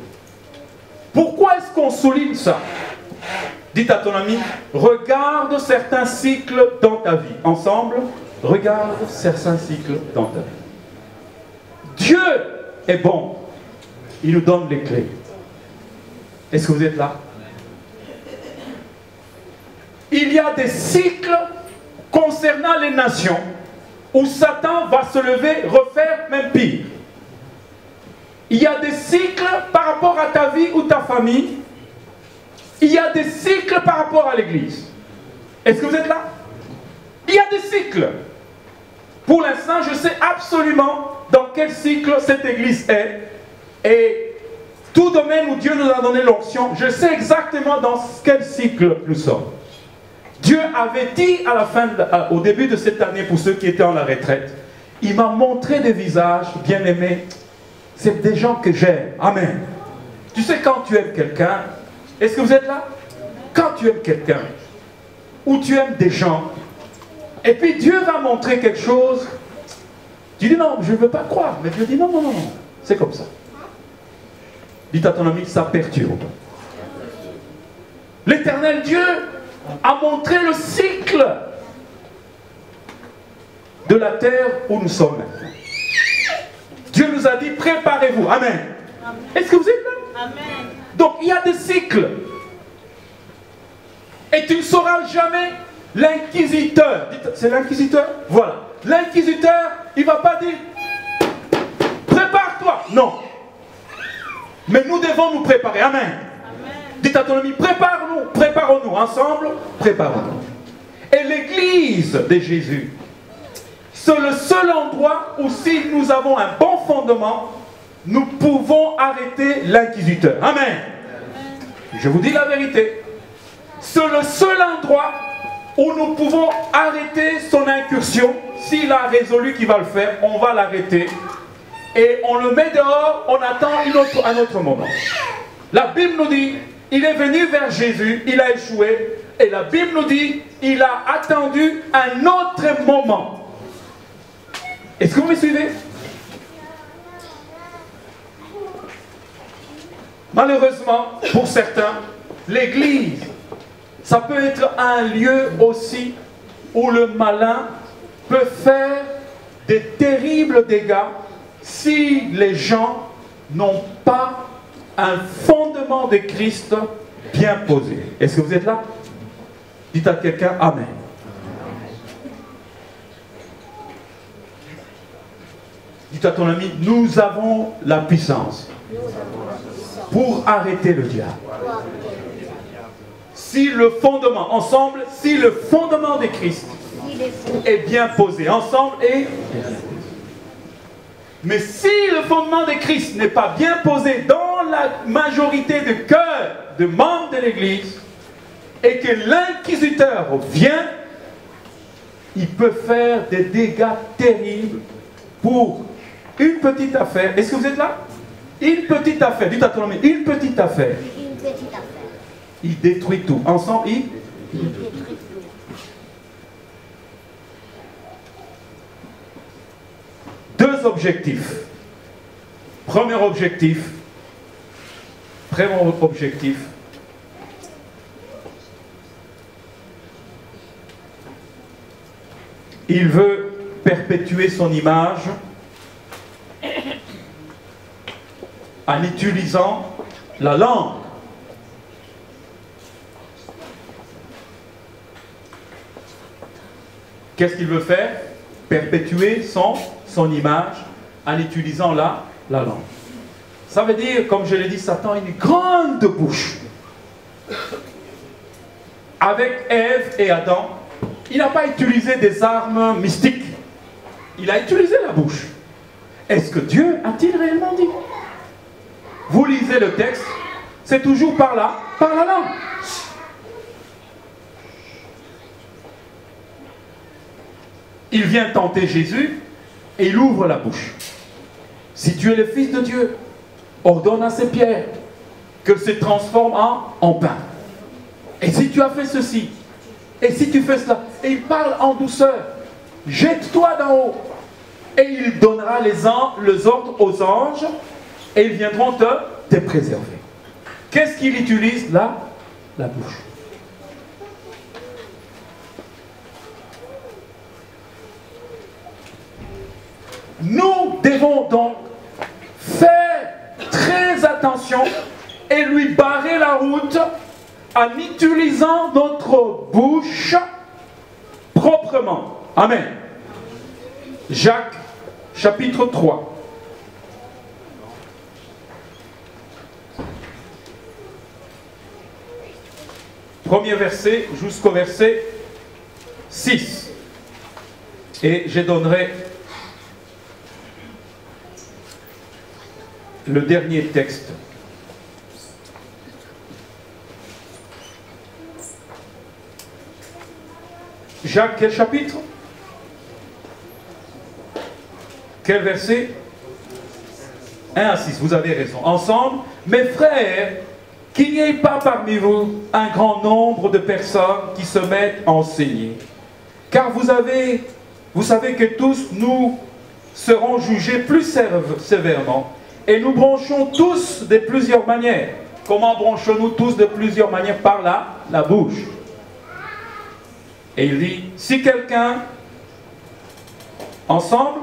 Pourquoi est-ce qu'on souligne ça? Dites à ton ami, regarde certains cycles dans ta vie. Ensemble, regarde certains cycles dans ta vie. Dieu est bon. Il nous donne les clés. Est-ce que vous êtes là? Il y a des cycles concernant les nations où Satan va se lever, refaire même pire. Il y a des cycles par rapport à ta vie ou ta famille. Il y a des cycles par rapport à l'Église. Est-ce que vous êtes là? Il y a des cycles. Pour l'instant, je sais absolument dans quel cycle cette Église est. Et tout domaine où Dieu nous a donné l'onction, je sais exactement dans quel cycle nous sommes. Dieu avait dit à la fin, au début de cette année, pour ceux qui étaient en la retraite, il m'a montré des visages bien-aimés. C'est des gens que j'aime. Amen. Tu sais, quand tu aimes quelqu'un, est-ce que vous êtes là? Quand tu aimes quelqu'un, ou tu aimes des gens, et puis Dieu va montrer quelque chose, tu dis non, je ne veux pas croire. Mais Dieu dit non, non, non, non. C'est comme ça. Dites à ton ami, ça perturbe. L'Éternel Dieu a montré le cycle de la terre où nous sommes maintenant. Dieu nous a dit, préparez-vous. Amen. Est-ce que vous êtes là? Amen. Donc, il y a des cycles. Et tu ne sauras jamais l'inquisiteur. C'est l'inquisiteur? Voilà. L'inquisiteur, il ne va pas dire, prépare-toi. Non. Mais nous devons nous préparer. Amen. Amen. Dites à ton ami, prépare-nous. Préparons-nous. Ensemble, préparons-nous. Et l'église de Jésus, c'est le seul endroit où si nous avons un bon fondement, nous pouvons arrêter l'inquisiteur. Amen. Amen. Je vous dis la vérité. C'est le seul endroit où nous pouvons arrêter son incursion. S'il a résolu qu'il va le faire, on va l'arrêter. Et on le met dehors, on attend un autre moment. La Bible nous dit, il est venu vers Jésus, il a échoué. Et la Bible nous dit, il a attendu un autre moment. Est-ce que vous me suivez? Malheureusement, pour certains, l'église, ça peut être un lieu aussi où le malin peut faire des terribles dégâts si les gens n'ont pas un fondement de Christ bien posé. Est-ce que vous êtes là? Dites à quelqu'un Amen. Dites à ton ami, nous avons la puissance pour arrêter le diable. Si le fondement, ensemble, si le fondement de Christ est bien posé, ensemble et... Mais si le fondement de Christ n'est pas bien posé dans la majorité de cœurs de membres de l'Église, et que l'inquisiteur vient, il peut faire des dégâts terribles pour une petite affaire. Est-ce que vous êtes là? Une petite affaire. Dites à ton ami, une petite affaire. Une petite affaire. Il détruit tout. Ensemble, il détruit tout. Deux objectifs. Premier objectif. Il veut perpétuer son image en utilisant la langue. Qu'est-ce qu'il veut faire? Perpétuer son image en utilisant la langue. Ça veut dire, comme je l'ai dit, Satan a une grande bouche. Avec Ève et Adam, il n'a pas utilisé des armes mystiques. il a utilisé la bouche. Est-ce que Dieu a-t-il réellement dit? Vous lisez le texte, c'est toujours par là, par la langue. Il vient tenter Jésus et il ouvre la bouche. Si tu es le Fils de Dieu, ordonne à ces pierres qu'elles se transforment en pain. Et si tu as fait ceci, et si tu fais cela, et il parle en douceur, jette-toi d'en haut, et il donnera les ordres aux anges, et ils viendront te préserver. Qu'est-ce qu'il utilise là? La bouche. Nous devons donc faire très attention et lui barrer la route en utilisant notre bouche proprement. Amen. Jacques, chapitre 3. Premier verset jusqu'au verset 6. Et je donnerai le dernier texte. Jacques, quel chapitre? Quel verset? 1 à 6, vous avez raison. Ensemble, mes frères, qu'il n'y ait pas parmi vous un grand nombre de personnes qui se mettent à enseigner. Car vous savez que tous nous serons jugés plus sévèrement. Et nous bronchons tous de plusieurs manières. Comment bronchons-nous tous de plusieurs manières? Par la bouche. Et il dit, si quelqu'un, ensemble,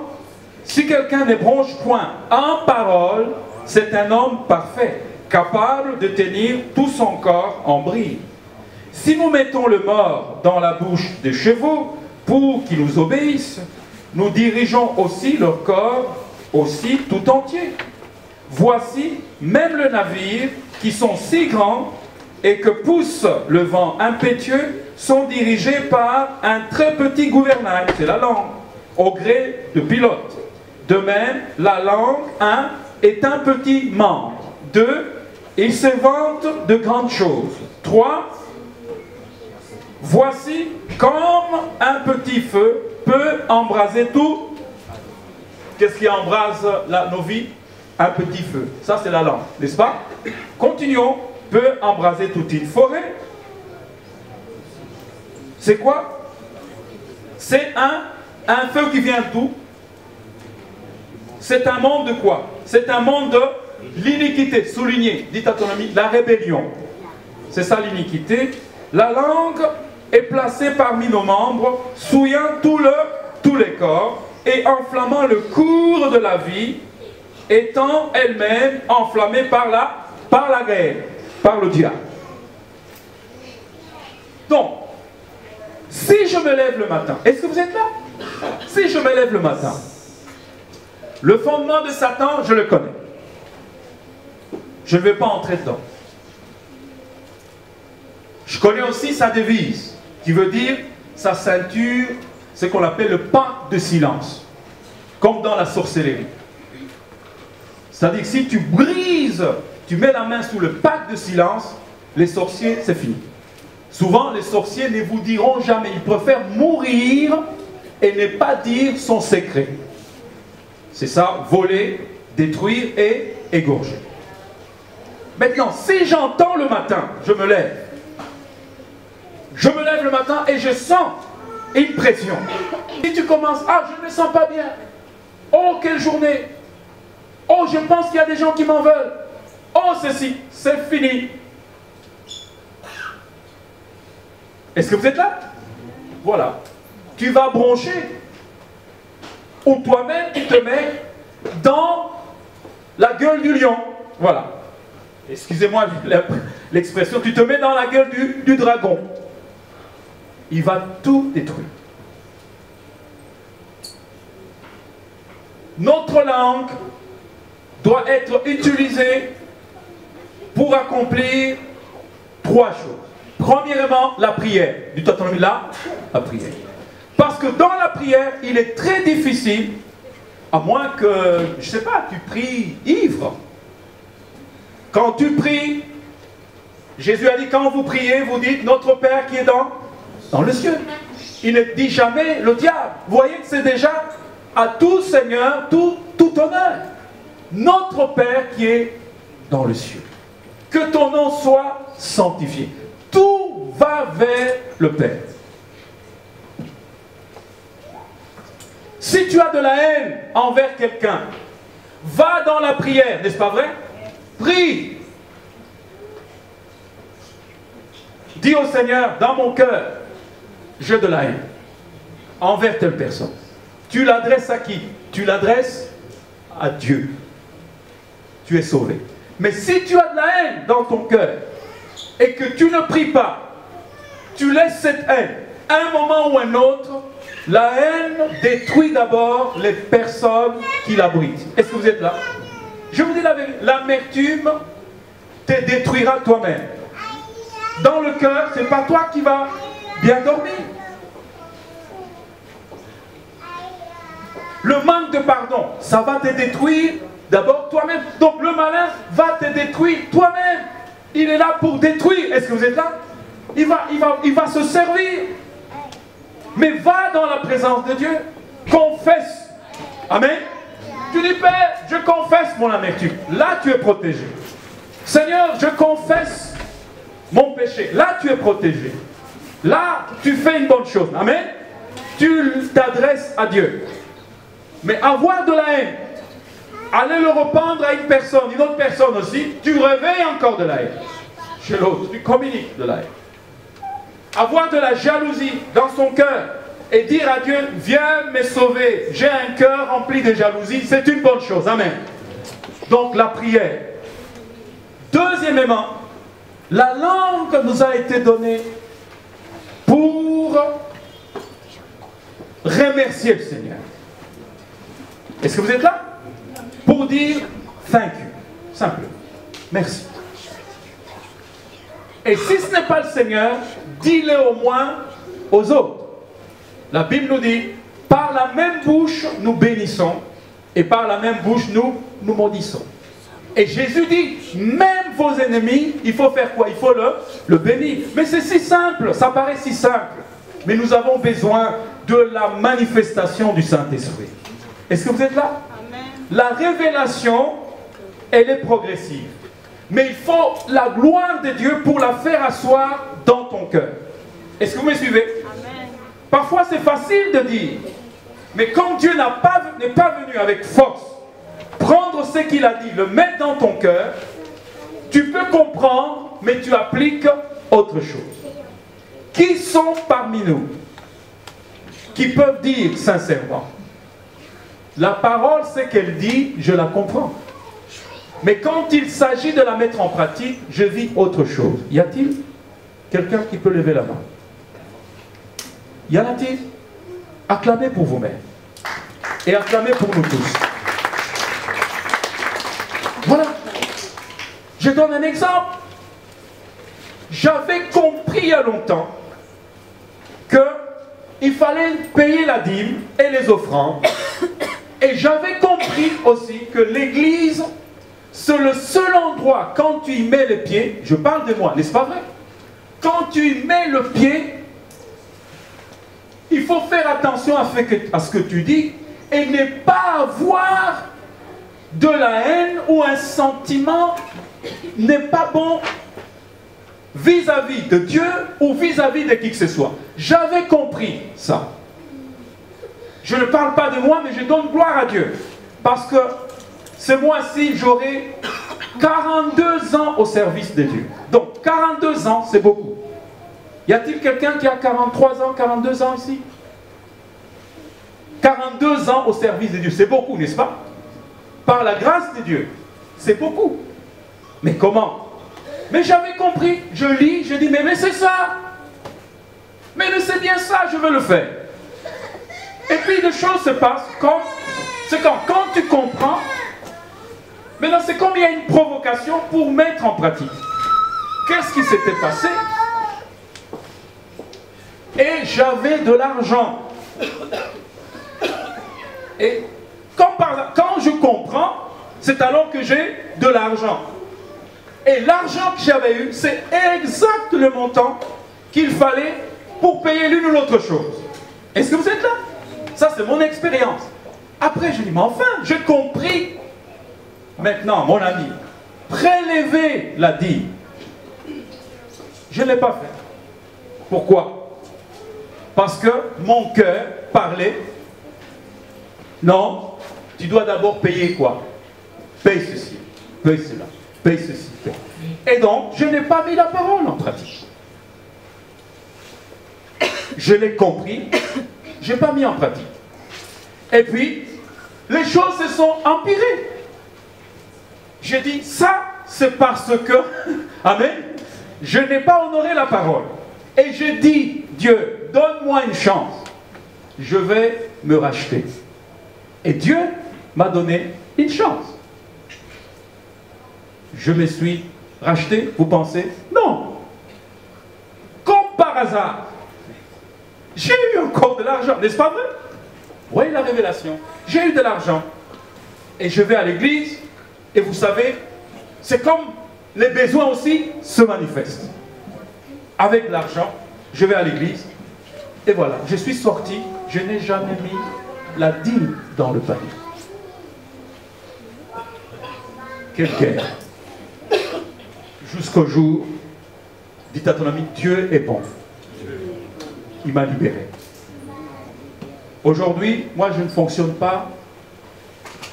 si quelqu'un ne bronche point en parole, c'est un homme parfait, capable de tenir tout son corps en bride. Si nous mettons le mort dans la bouche des chevaux pour qu'ils nous obéissent, nous dirigeons aussi leur corps aussi tout entier. Voici même le navire, qui sont si grands et que pousse le vent impétueux, sont dirigés par un très petit gouvernail, c'est la langue, au gré de pilote. De même, la langue, est un petit membre. 2, il se vante de grandes choses. 3, voici comme un petit feu peut embraser tout. Qu'est-ce qui embrase nos vies? Un petit feu. Ça, c'est la langue, n'est-ce pas? Continuons. Peut embraser toute une forêt. C'est quoi? C'est un feu qui vient d'où? C'est un monde de quoi? C'est un monde de l'iniquité. Souligné, dites à ton ami, la rébellion. C'est ça l'iniquité. La langue est placée parmi nos membres, souillant tous les corps et enflammant le cours de la vie, étant elle-même enflammée par la guerre, par le diable. Donc, si je me lève le matin, est-ce que vous êtes là? Si je me lève le matin, le fondement de Satan, je le connais. Je ne vais pas entrer dedans. Je connais aussi sa devise, qui veut dire sa ceinture, ce qu'on appelle le pacte de silence, comme dans la sorcellerie. C'est-à-dire que si tu brises, tu mets la main sous le pacte de silence, les sorciers, c'est fini. Souvent, les sorciers ne vous diront jamais. Ils préfèrent mourir et ne pas dire son secret. C'est ça, voler, détruire et égorger. Maintenant, si j'entends le matin, je me lève le matin et je sens une pression. Si tu commences, je ne me sens pas bien. Oh, quelle journée. Oh, je pense qu'il y a des gens qui m'en veulent. Oh, ceci, c'est fini. Est-ce que vous êtes là? Voilà. Tu vas broncher. Ou toi-même, tu te mets dans la gueule du lion. Voilà. Excusez-moi l'expression. Tu te mets dans la gueule du dragon. Il va tout détruire. Notre langue doit être utilisée pour accomplir 3 choses. Premièrement, la prière. Du temps là, la prière. Parce que dans la prière, il est très difficile, à moins que, je ne sais pas, tu pries ivre. Quand tu pries, Jésus a dit, quand vous priez, vous dites, notre Père qui est dans le ciel. Il ne dit jamais le diable. Vous voyez que c'est déjà à tout Seigneur, tout honneur. Notre Père qui est dans le ciel. Que ton nom soit sanctifié. Tout va vers le Père. Si tu as de la haine envers quelqu'un, va dans la prière, n'est-ce pas vrai? Prie. Dis au Seigneur, dans mon cœur, j'ai de la haine envers telle personne. Tu l'adresses à qui? Tu l'adresses à Dieu. Tu es sauvé. Mais si tu as de la haine dans ton cœur et que tu ne pries pas, tu laisses cette haine, à un moment ou un autre, la haine détruit d'abord les personnes qui l'abritent. Est-ce que vous êtes là? Je vous dis la vérité, l'amertume te détruira toi-même. Dans le cœur, ce n'est pas toi qui vas bien dormir. Le manque de pardon, ça va te détruire d'abord toi-même. Donc le malin va te détruire toi-même. Il est là pour détruire. Est-ce que vous êtes là? Il va se servir. Mais va dans la présence de Dieu. Confesse. Amen. Tu dis, Père, je confesse mon amertume. Là, tu es protégé. Seigneur, je confesse mon péché. Là, tu es protégé. Là, tu fais une bonne chose. Amen. Tu t'adresses à Dieu. Mais avoir de la haine, aller le répandre à une autre personne aussi, tu réveilles encore de la haine. Chez l'autre, tu communiques de la haine. Avoir de la jalousie dans son cœur et dire à Dieu, viens me sauver, j'ai un cœur rempli de jalousie, c'est une bonne chose. Amen. Donc la prière. Deuxièmement, la langue nous a été donnée pour remercier le Seigneur. Est-ce que vous êtes là? Pour dire thank you. Simplement. Merci. Et si ce n'est pas le Seigneur, dis-le au moins aux autres. La Bible nous dit, par la même bouche nous bénissons et par la même bouche nous maudissons. Et Jésus dit, même vos ennemis, il faut faire quoi? Il faut le bénir. Mais c'est si simple, ça paraît si simple. Mais nous avons besoin de la manifestation du Saint-Esprit. Est-ce que vous êtes là? Amen. La révélation, elle est progressive. Mais il faut la gloire de Dieu pour la faire asseoir dans ton cœur. Est-ce que vous me suivez? Amen. Parfois c'est facile de dire, mais quand Dieu n'est pas venu avec force, prendre ce qu'il a dit, le mettre dans ton cœur, tu peux comprendre, mais tu appliques autre chose. Qui sont parmi nous qui peuvent dire sincèrement, la parole, c'est qu'elle dit, je la comprends. Mais quand il s'agit de la mettre en pratique, je vis autre chose. Y a-t-il quelqu'un qui peut lever la main? Y en a-t-il? Acclamez pour vous-même. Et acclamez pour nous tous. Voilà. Je donne un exemple. J'avais compris il y a longtemps qu'il fallait payer la dîme et les offrandes. Et j'avais compris aussi que l'église, c'est le seul endroit, quand tu y mets les pieds, je parle de moi, n'est-ce pas vrai? Quand tu y mets le pied, il faut faire attention à ce que tu dis et ne pas avoir de la haine ou un sentiment n'est pas bon vis-à-vis de Dieu ou vis-à-vis de qui que ce soit. J'avais compris ça. Je ne parle pas de moi, mais je donne gloire à Dieu. Parce que ce mois-ci, j'aurai 42 ans au service de Dieu. Donc, 42 ans, c'est beaucoup. Y a-t-il quelqu'un qui a 43 ans, 42 ans ici? 42 ans au service de Dieu, c'est beaucoup, n'est-ce pas? Par la grâce de Dieu, c'est beaucoup. Mais comment? Mais j'avais compris, je lis, je dis, mais c'est ça. Mais c'est bien ça, je veux le faire. Et puis les choses se passent quand tu comprends, maintenant c'est comme il y a une provocation pour mettre en pratique. Qu'est-ce qui s'était passé? Et j'avais de l'argent Et quand je comprends, c'est alors que j'ai de l'argent. Et l'argent que j'avais eu, c'est exact le montant qu'il fallait pour payer l'une ou l'autre chose. Est-ce que vous êtes là? Ça, c'est mon expérience. Après, je dis, mais enfin, j'ai compris. Maintenant, mon ami, prélever la dîme. Je ne l'ai pas fait. Pourquoi? Parce que mon cœur parlait. Non, tu dois d'abord payer quoi? Paye ceci, paye cela, paye ceci. Paye. Et donc, je n'ai pas mis la parole en pratique. Je l'ai compris, je n'ai pas mis en pratique. Et puis, les choses se sont empirées. J'ai dit, ça, c'est parce que, amen, je n'ai pas honoré la parole. Et j'ai dit, Dieu, donne-moi une chance. Je vais me racheter. Et Dieu m'a donné une chance. Je me suis racheté, vous pensez? Non. Comme par hasard, j'ai eu encore de l'argent, n'est-ce pas vrai? Oui, la révélation. J'ai eu de l'argent. Et je vais à l'église, et vous savez, c'est comme les besoins aussi se manifestent. Avec l'argent, je vais à l'église, et voilà, je suis sorti, je n'ai jamais mis la dîme dans le panier. Quelle guerre! Jusqu'au jour, dites à ton ami, Dieu est bon. Il m'a libéré. Aujourd'hui, moi je ne fonctionne pas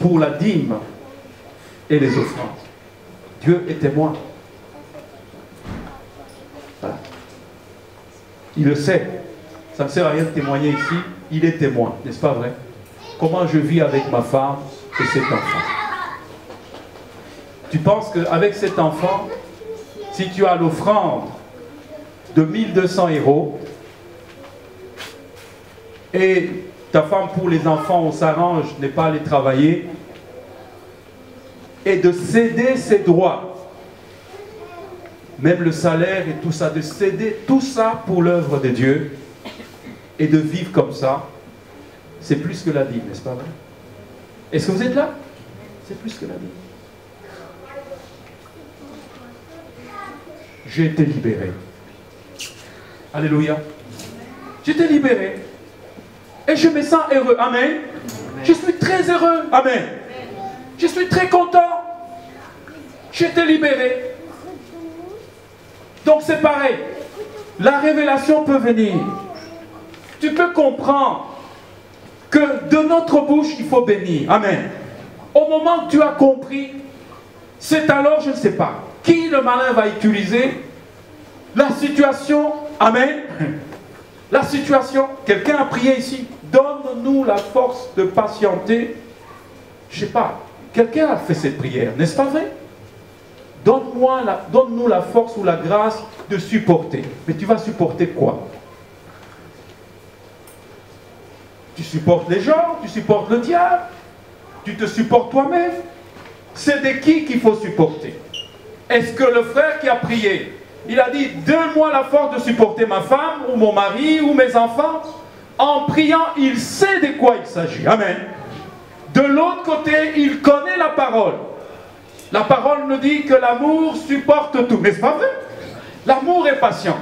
pour la dîme et les offrandes. Dieu est témoin. Voilà. Il le sait. Ça ne sert à rien de témoigner ici. Il est témoin, n'est-ce pas vrai? Comment je vis avec ma femme et cet enfant. Tu penses qu'avec cet enfant, si tu as l'offrande de 1200 € et ta femme pour les enfants, on s'arrange, n'est pas aller travailler, et de céder ses droits, même le salaire et tout ça, de céder tout ça pour l'œuvre de Dieu et de vivre comme ça, c'est plus que la dîme, n'est-ce pas vrai? Est-ce que vous êtes là? C'est plus que la dîme. J'ai été libéré. Alléluia. J'ai été libéré. Et je me sens heureux. Amen. Je suis très heureux. Amen. Je suis très content. J'ai été libéré. Donc c'est pareil. La révélation peut venir. Tu peux comprendre que de notre bouche, il faut bénir. Amen. Au moment que tu as compris, c'est alors, je ne sais pas, qui le malin va utiliser la situation. Amen. La situation, quelqu'un a prié ici, donne-nous la force de patienter. Je ne sais pas, quelqu'un a fait cette prière, n'est-ce pas vrai? Donne-nous la force ou la grâce de supporter. Mais tu vas supporter quoi? Tu supportes les gens, tu supportes le diable, tu te supportes toi-même. C'est de qui qu'il faut supporter? Est-ce que le frère qui a prié, il a dit, donne-moi la force de supporter ma femme, ou mon mari, ou mes enfants? En priant, il sait de quoi il s'agit. Amen. De l'autre côté, il connaît la parole. La parole nous dit que l'amour supporte tout. N'est-ce pas vrai? L'amour est patient.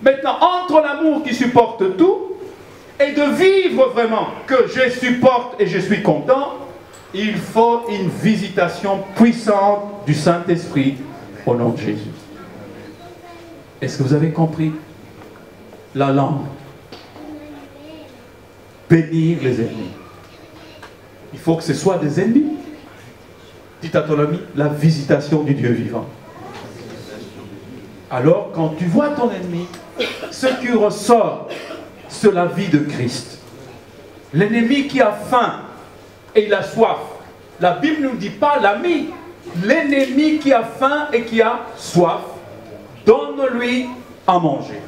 Maintenant, entre l'amour qui supporte tout, et de vivre vraiment que je supporte et je suis content, il faut une visitation puissante du Saint-Esprit au nom de Jésus. Est-ce que vous avez compris? La langue. Bénir les ennemis. Il faut que ce soit des ennemis. Dites à ton ami, la visitation du Dieu vivant. Alors, quand tu vois ton ennemi, ce qui ressort, c'est la vie de Christ. L'ennemi qui a faim et il a soif. La Bible ne nous dit pas l'ami. L'ennemi qui a faim et qui a soif, donne-lui à manger.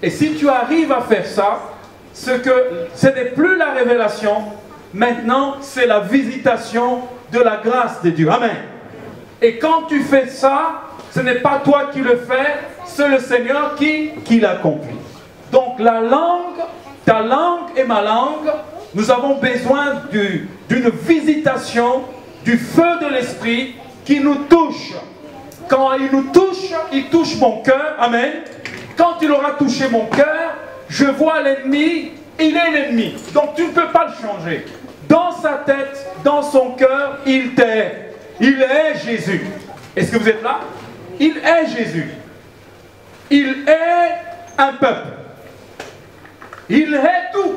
Et si tu arrives à faire ça, ce n'est plus la révélation, maintenant c'est la visitation de la grâce de Dieu. Amen. Et quand tu fais ça, ce n'est pas toi qui le fais, c'est le Seigneur qui l'accomplit. Donc la langue ta langue et ma langue, nous avons besoin d'une visitation du feu de l'Esprit qui nous touche. Quand il touche mon cœur. Amen. Quand il aura touché mon cœur, je vois l'ennemi, il est l'ennemi. Donc tu ne peux pas le changer. Dans sa tête, dans son cœur, il t'est. Il est Jésus. Est-ce que vous êtes là? Il est Jésus. Il est un peuple. Il est tout.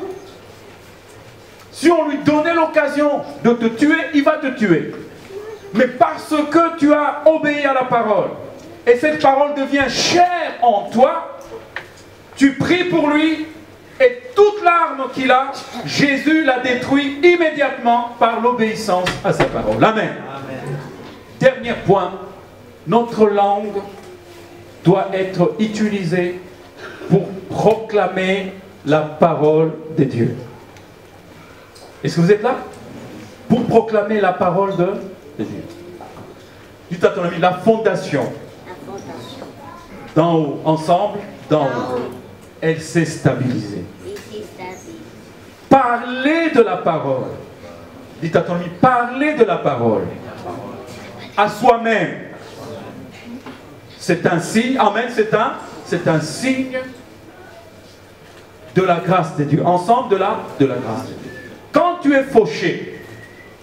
Si on lui donnait l'occasion de te tuer, il va te tuer. Mais parce que tu as obéi à la parole, et cette parole devient chère en toi, tu pries pour lui, et toute l'arme qu'il a, Jésus la détruit immédiatement par l'obéissance à sa parole. Amen. Amen. Dernier point, notre langue doit être utilisée pour proclamer la parole de Dieu. Est-ce que vous êtes là? Pour proclamer la parole de Dieu. Dites à ton ami, la fondation. D'en haut, ensemble, d'en haut. Elle s'est stabilisée. Parlez de la parole. Dites à ton ami, parlez de la parole. À soi-même. C'est un signe, amen, c'est un signe de la grâce de Dieu. Ensemble de la grâce de Dieu. Quand tu es fauché,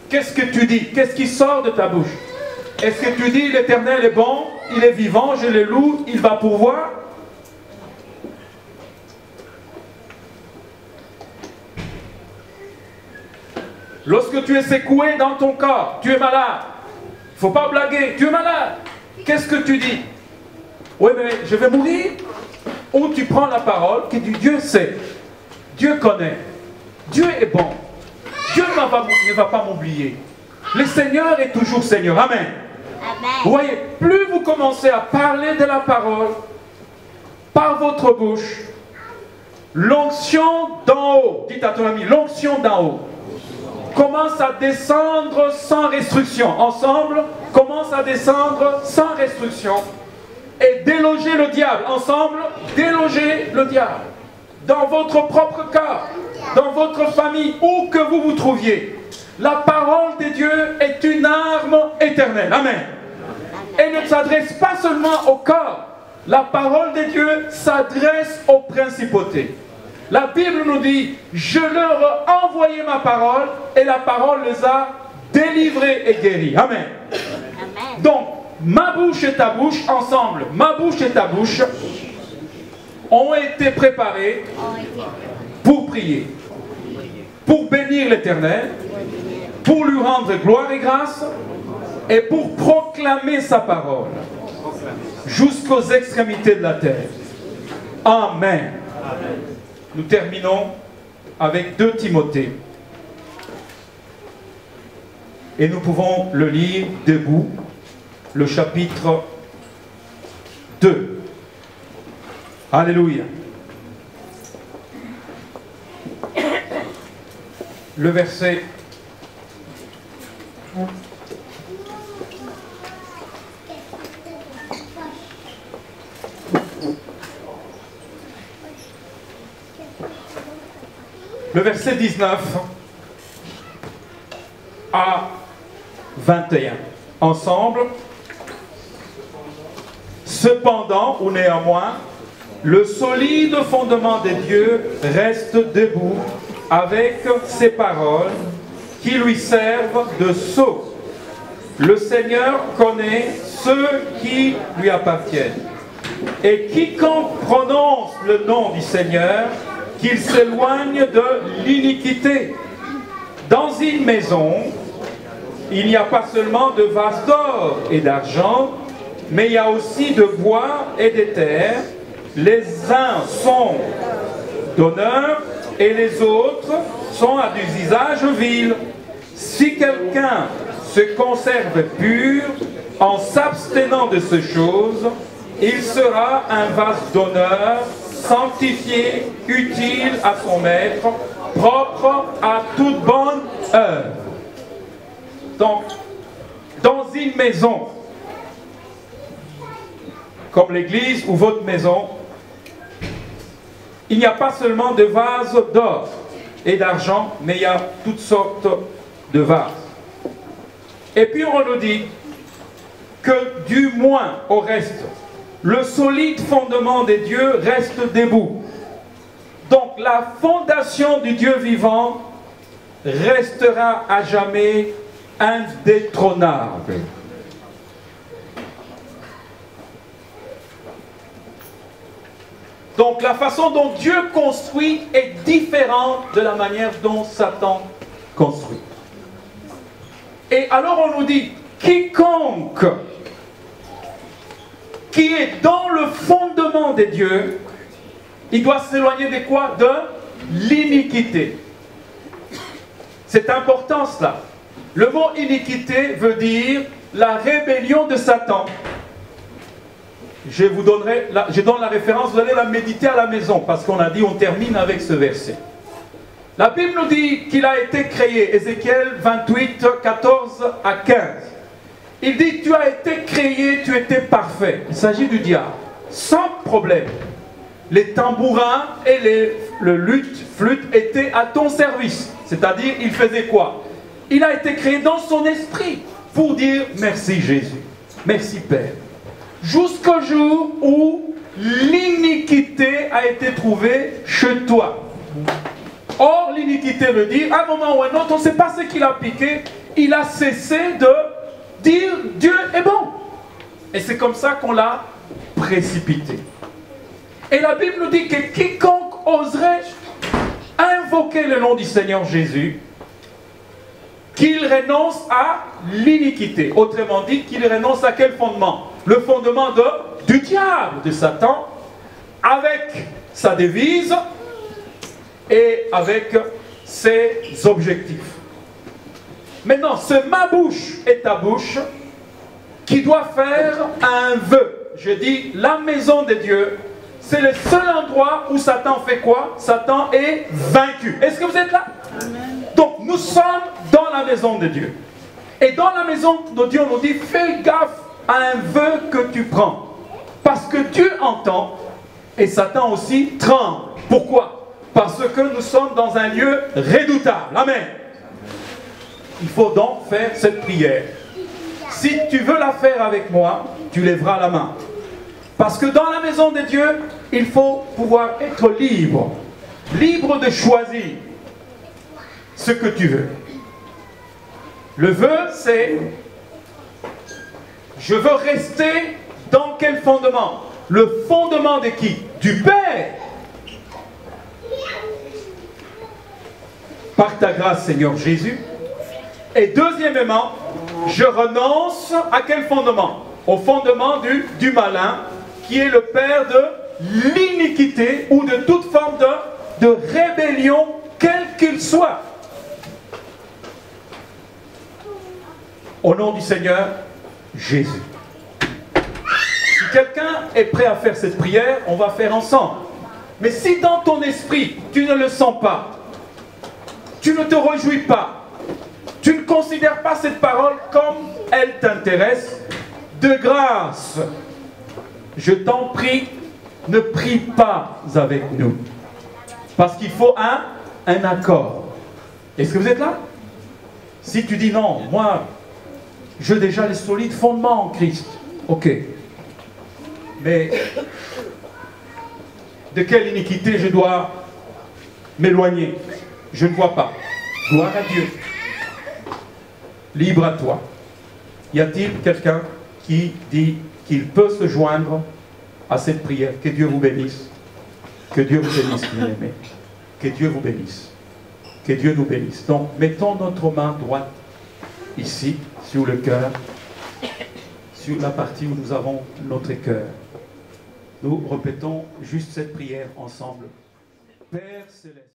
qu'est-ce que tu dis? Qu'est-ce qui sort de ta bouche? Est-ce que tu dis l'Éternel est bon, il est vivant, je le loue, il va pourvoir? Lorsque tu es secoué dans ton corps, tu es malade. Il ne faut pas blaguer, tu es malade. Qu'est-ce que tu dis? Oui, mais je vais mourir. Ou tu prends la parole qui dit Dieu sait, Dieu connaît, Dieu est bon, Dieu ne va pas m'oublier. Le Seigneur est toujours Seigneur. Amen. Amen. Vous voyez, plus vous commencez à parler de la parole par votre bouche, l'onction d'en haut, dites à ton ami, l'onction d'en haut, commence à descendre sans restriction. Ensemble, commence à descendre sans restriction. Et déloger le diable. Ensemble, déloger le diable. Dans votre propre corps, dans votre famille, où que vous vous trouviez. La parole de Dieu est une arme éternelle. Amen. Elle ne s'adresse pas seulement au corps. La parole de Dieu s'adresse aux principautés. La Bible nous dit, je leur ai envoyé ma parole et la parole les a délivrés et guéris. Amen. Amen. Donc, ma bouche et ta bouche, ensemble, ma bouche et ta bouche ont été préparés pour prier, pour bénir l'Éternel, pour lui rendre gloire et grâce et pour proclamer sa parole jusqu'aux extrémités de la terre. Amen. Nous terminons avec 2 Timothée. Et nous pouvons le lire debout, le chapitre 2. Alléluia. Le verset le verset 19 à 21. Ensemble. Cependant, ou néanmoins, le solide fondement de Dieu reste debout avec ses paroles qui lui servent de sceau. Le Seigneur connaît ceux qui lui appartiennent. Et quiconque prononce le nom du Seigneur, qu'il s'éloigne de l'iniquité. Dans une maison, il n'y a pas seulement de vases d'or et d'argent, mais il y a aussi de bois et de terre. Les uns sont d'honneur et les autres sont à des usages vils. Si quelqu'un se conserve pur en s'abstenant de ces choses, il sera un vase d'honneur, sanctifié, utile à son maître, propre à toute bonne œuvre. Donc, dans une maison, comme l'église ou votre maison, il n'y a pas seulement de vases d'or et d'argent, mais il y a toutes sortes de vases. Et puis on nous dit que du moins au reste, le solide fondement des dieux reste debout. Donc la fondation du Dieu vivant restera à jamais indétrônable. Donc la façon dont Dieu construit est différente de la manière dont Satan construit. Et alors on nous dit, quiconque qui est dans le fondement des dieux, il doit s'éloigner de quoi? De l'iniquité. C'est important cela. Le mot iniquité veut dire la rébellion de Satan. Je donne la référence, vous allez la méditer à la maison, parce qu'on a dit, on termine avec ce verset. La Bible nous dit qu'il a été créé, Ézéchiel 28, 14 à 15. Il dit, tu as été créé, tu étais parfait. Il s'agit du diable, sans problème. Les tambourins et le flûte étaient à ton service. C'est-à-dire, il faisait quoi? Il a été créé dans son esprit pour dire merci Jésus, merci Père. Jusqu'au jour où l'iniquité a été trouvée chez toi. Or, l'iniquité veut dire, à un moment ou à un autre, on ne sait pas ce qu'il a piqué, il a cessé de dire Dieu est bon. Et c'est comme ça qu'on l'a précipité. Et la Bible nous dit que quiconque oserait invoquer le nom du Seigneur Jésus, qu'il renonce à l'iniquité. Autrement dit, qu'il renonce à quel fondement? Le fondement du diable, de Satan, avec sa devise et avec ses objectifs. Maintenant, c'est ma bouche et ta bouche qui doit faire un vœu. Je dis, la maison de Dieu, c'est le seul endroit où Satan fait quoi? Satan est vaincu. Est-ce que vous êtes là? Amen. Donc, nous sommes dans la maison de Dieu. Et dans la maison de Dieu, on nous dit, fais gaffe à un vœu que tu prends. Parce que Dieu entend et Satan aussi tremble. Pourquoi? Parce que nous sommes dans un lieu redoutable. Amen. Il faut donc faire cette prière. Si tu veux la faire avec moi, tu lèveras la main. Parce que dans la maison de Dieu, il faut pouvoir être libre. Libre de choisir ce que tu veux. Le vœu, c'est je veux rester dans quel fondement? Le fondement de qui? Du Père. Par ta grâce, Seigneur Jésus. Et deuxièmement, je renonce à quel fondement? Au fondement du malin, qui est le père de l'iniquité ou de toute forme de rébellion, quel qu'il soit. Au nom du Seigneur Jésus. Si quelqu'un est prêt à faire cette prière, on va faire ensemble. Mais si dans ton esprit, tu ne le sens pas, tu ne te réjouis pas, tu ne considères pas cette parole comme elle t'intéresse, de grâce, je t'en prie, ne prie pas avec nous. Parce qu'il faut un accord. Est-ce que vous êtes là? Si tu dis non, moi, j'ai déjà les solides fondements en Christ. Ok. Mais de quelle iniquité je dois m'éloigner? Je ne vois pas. Gloire à Dieu. Libre à toi. Y a-t-il quelqu'un qui dit qu'il peut se joindre à cette prière? Que Dieu vous bénisse. Que Dieu vous bénisse, bien-aimés. Que Dieu vous bénisse. Que Dieu nous bénisse. Donc, mettons notre main droite ici, sur le cœur, sur la partie où nous avons notre cœur. Nous répétons juste cette prière ensemble. Père Céleste.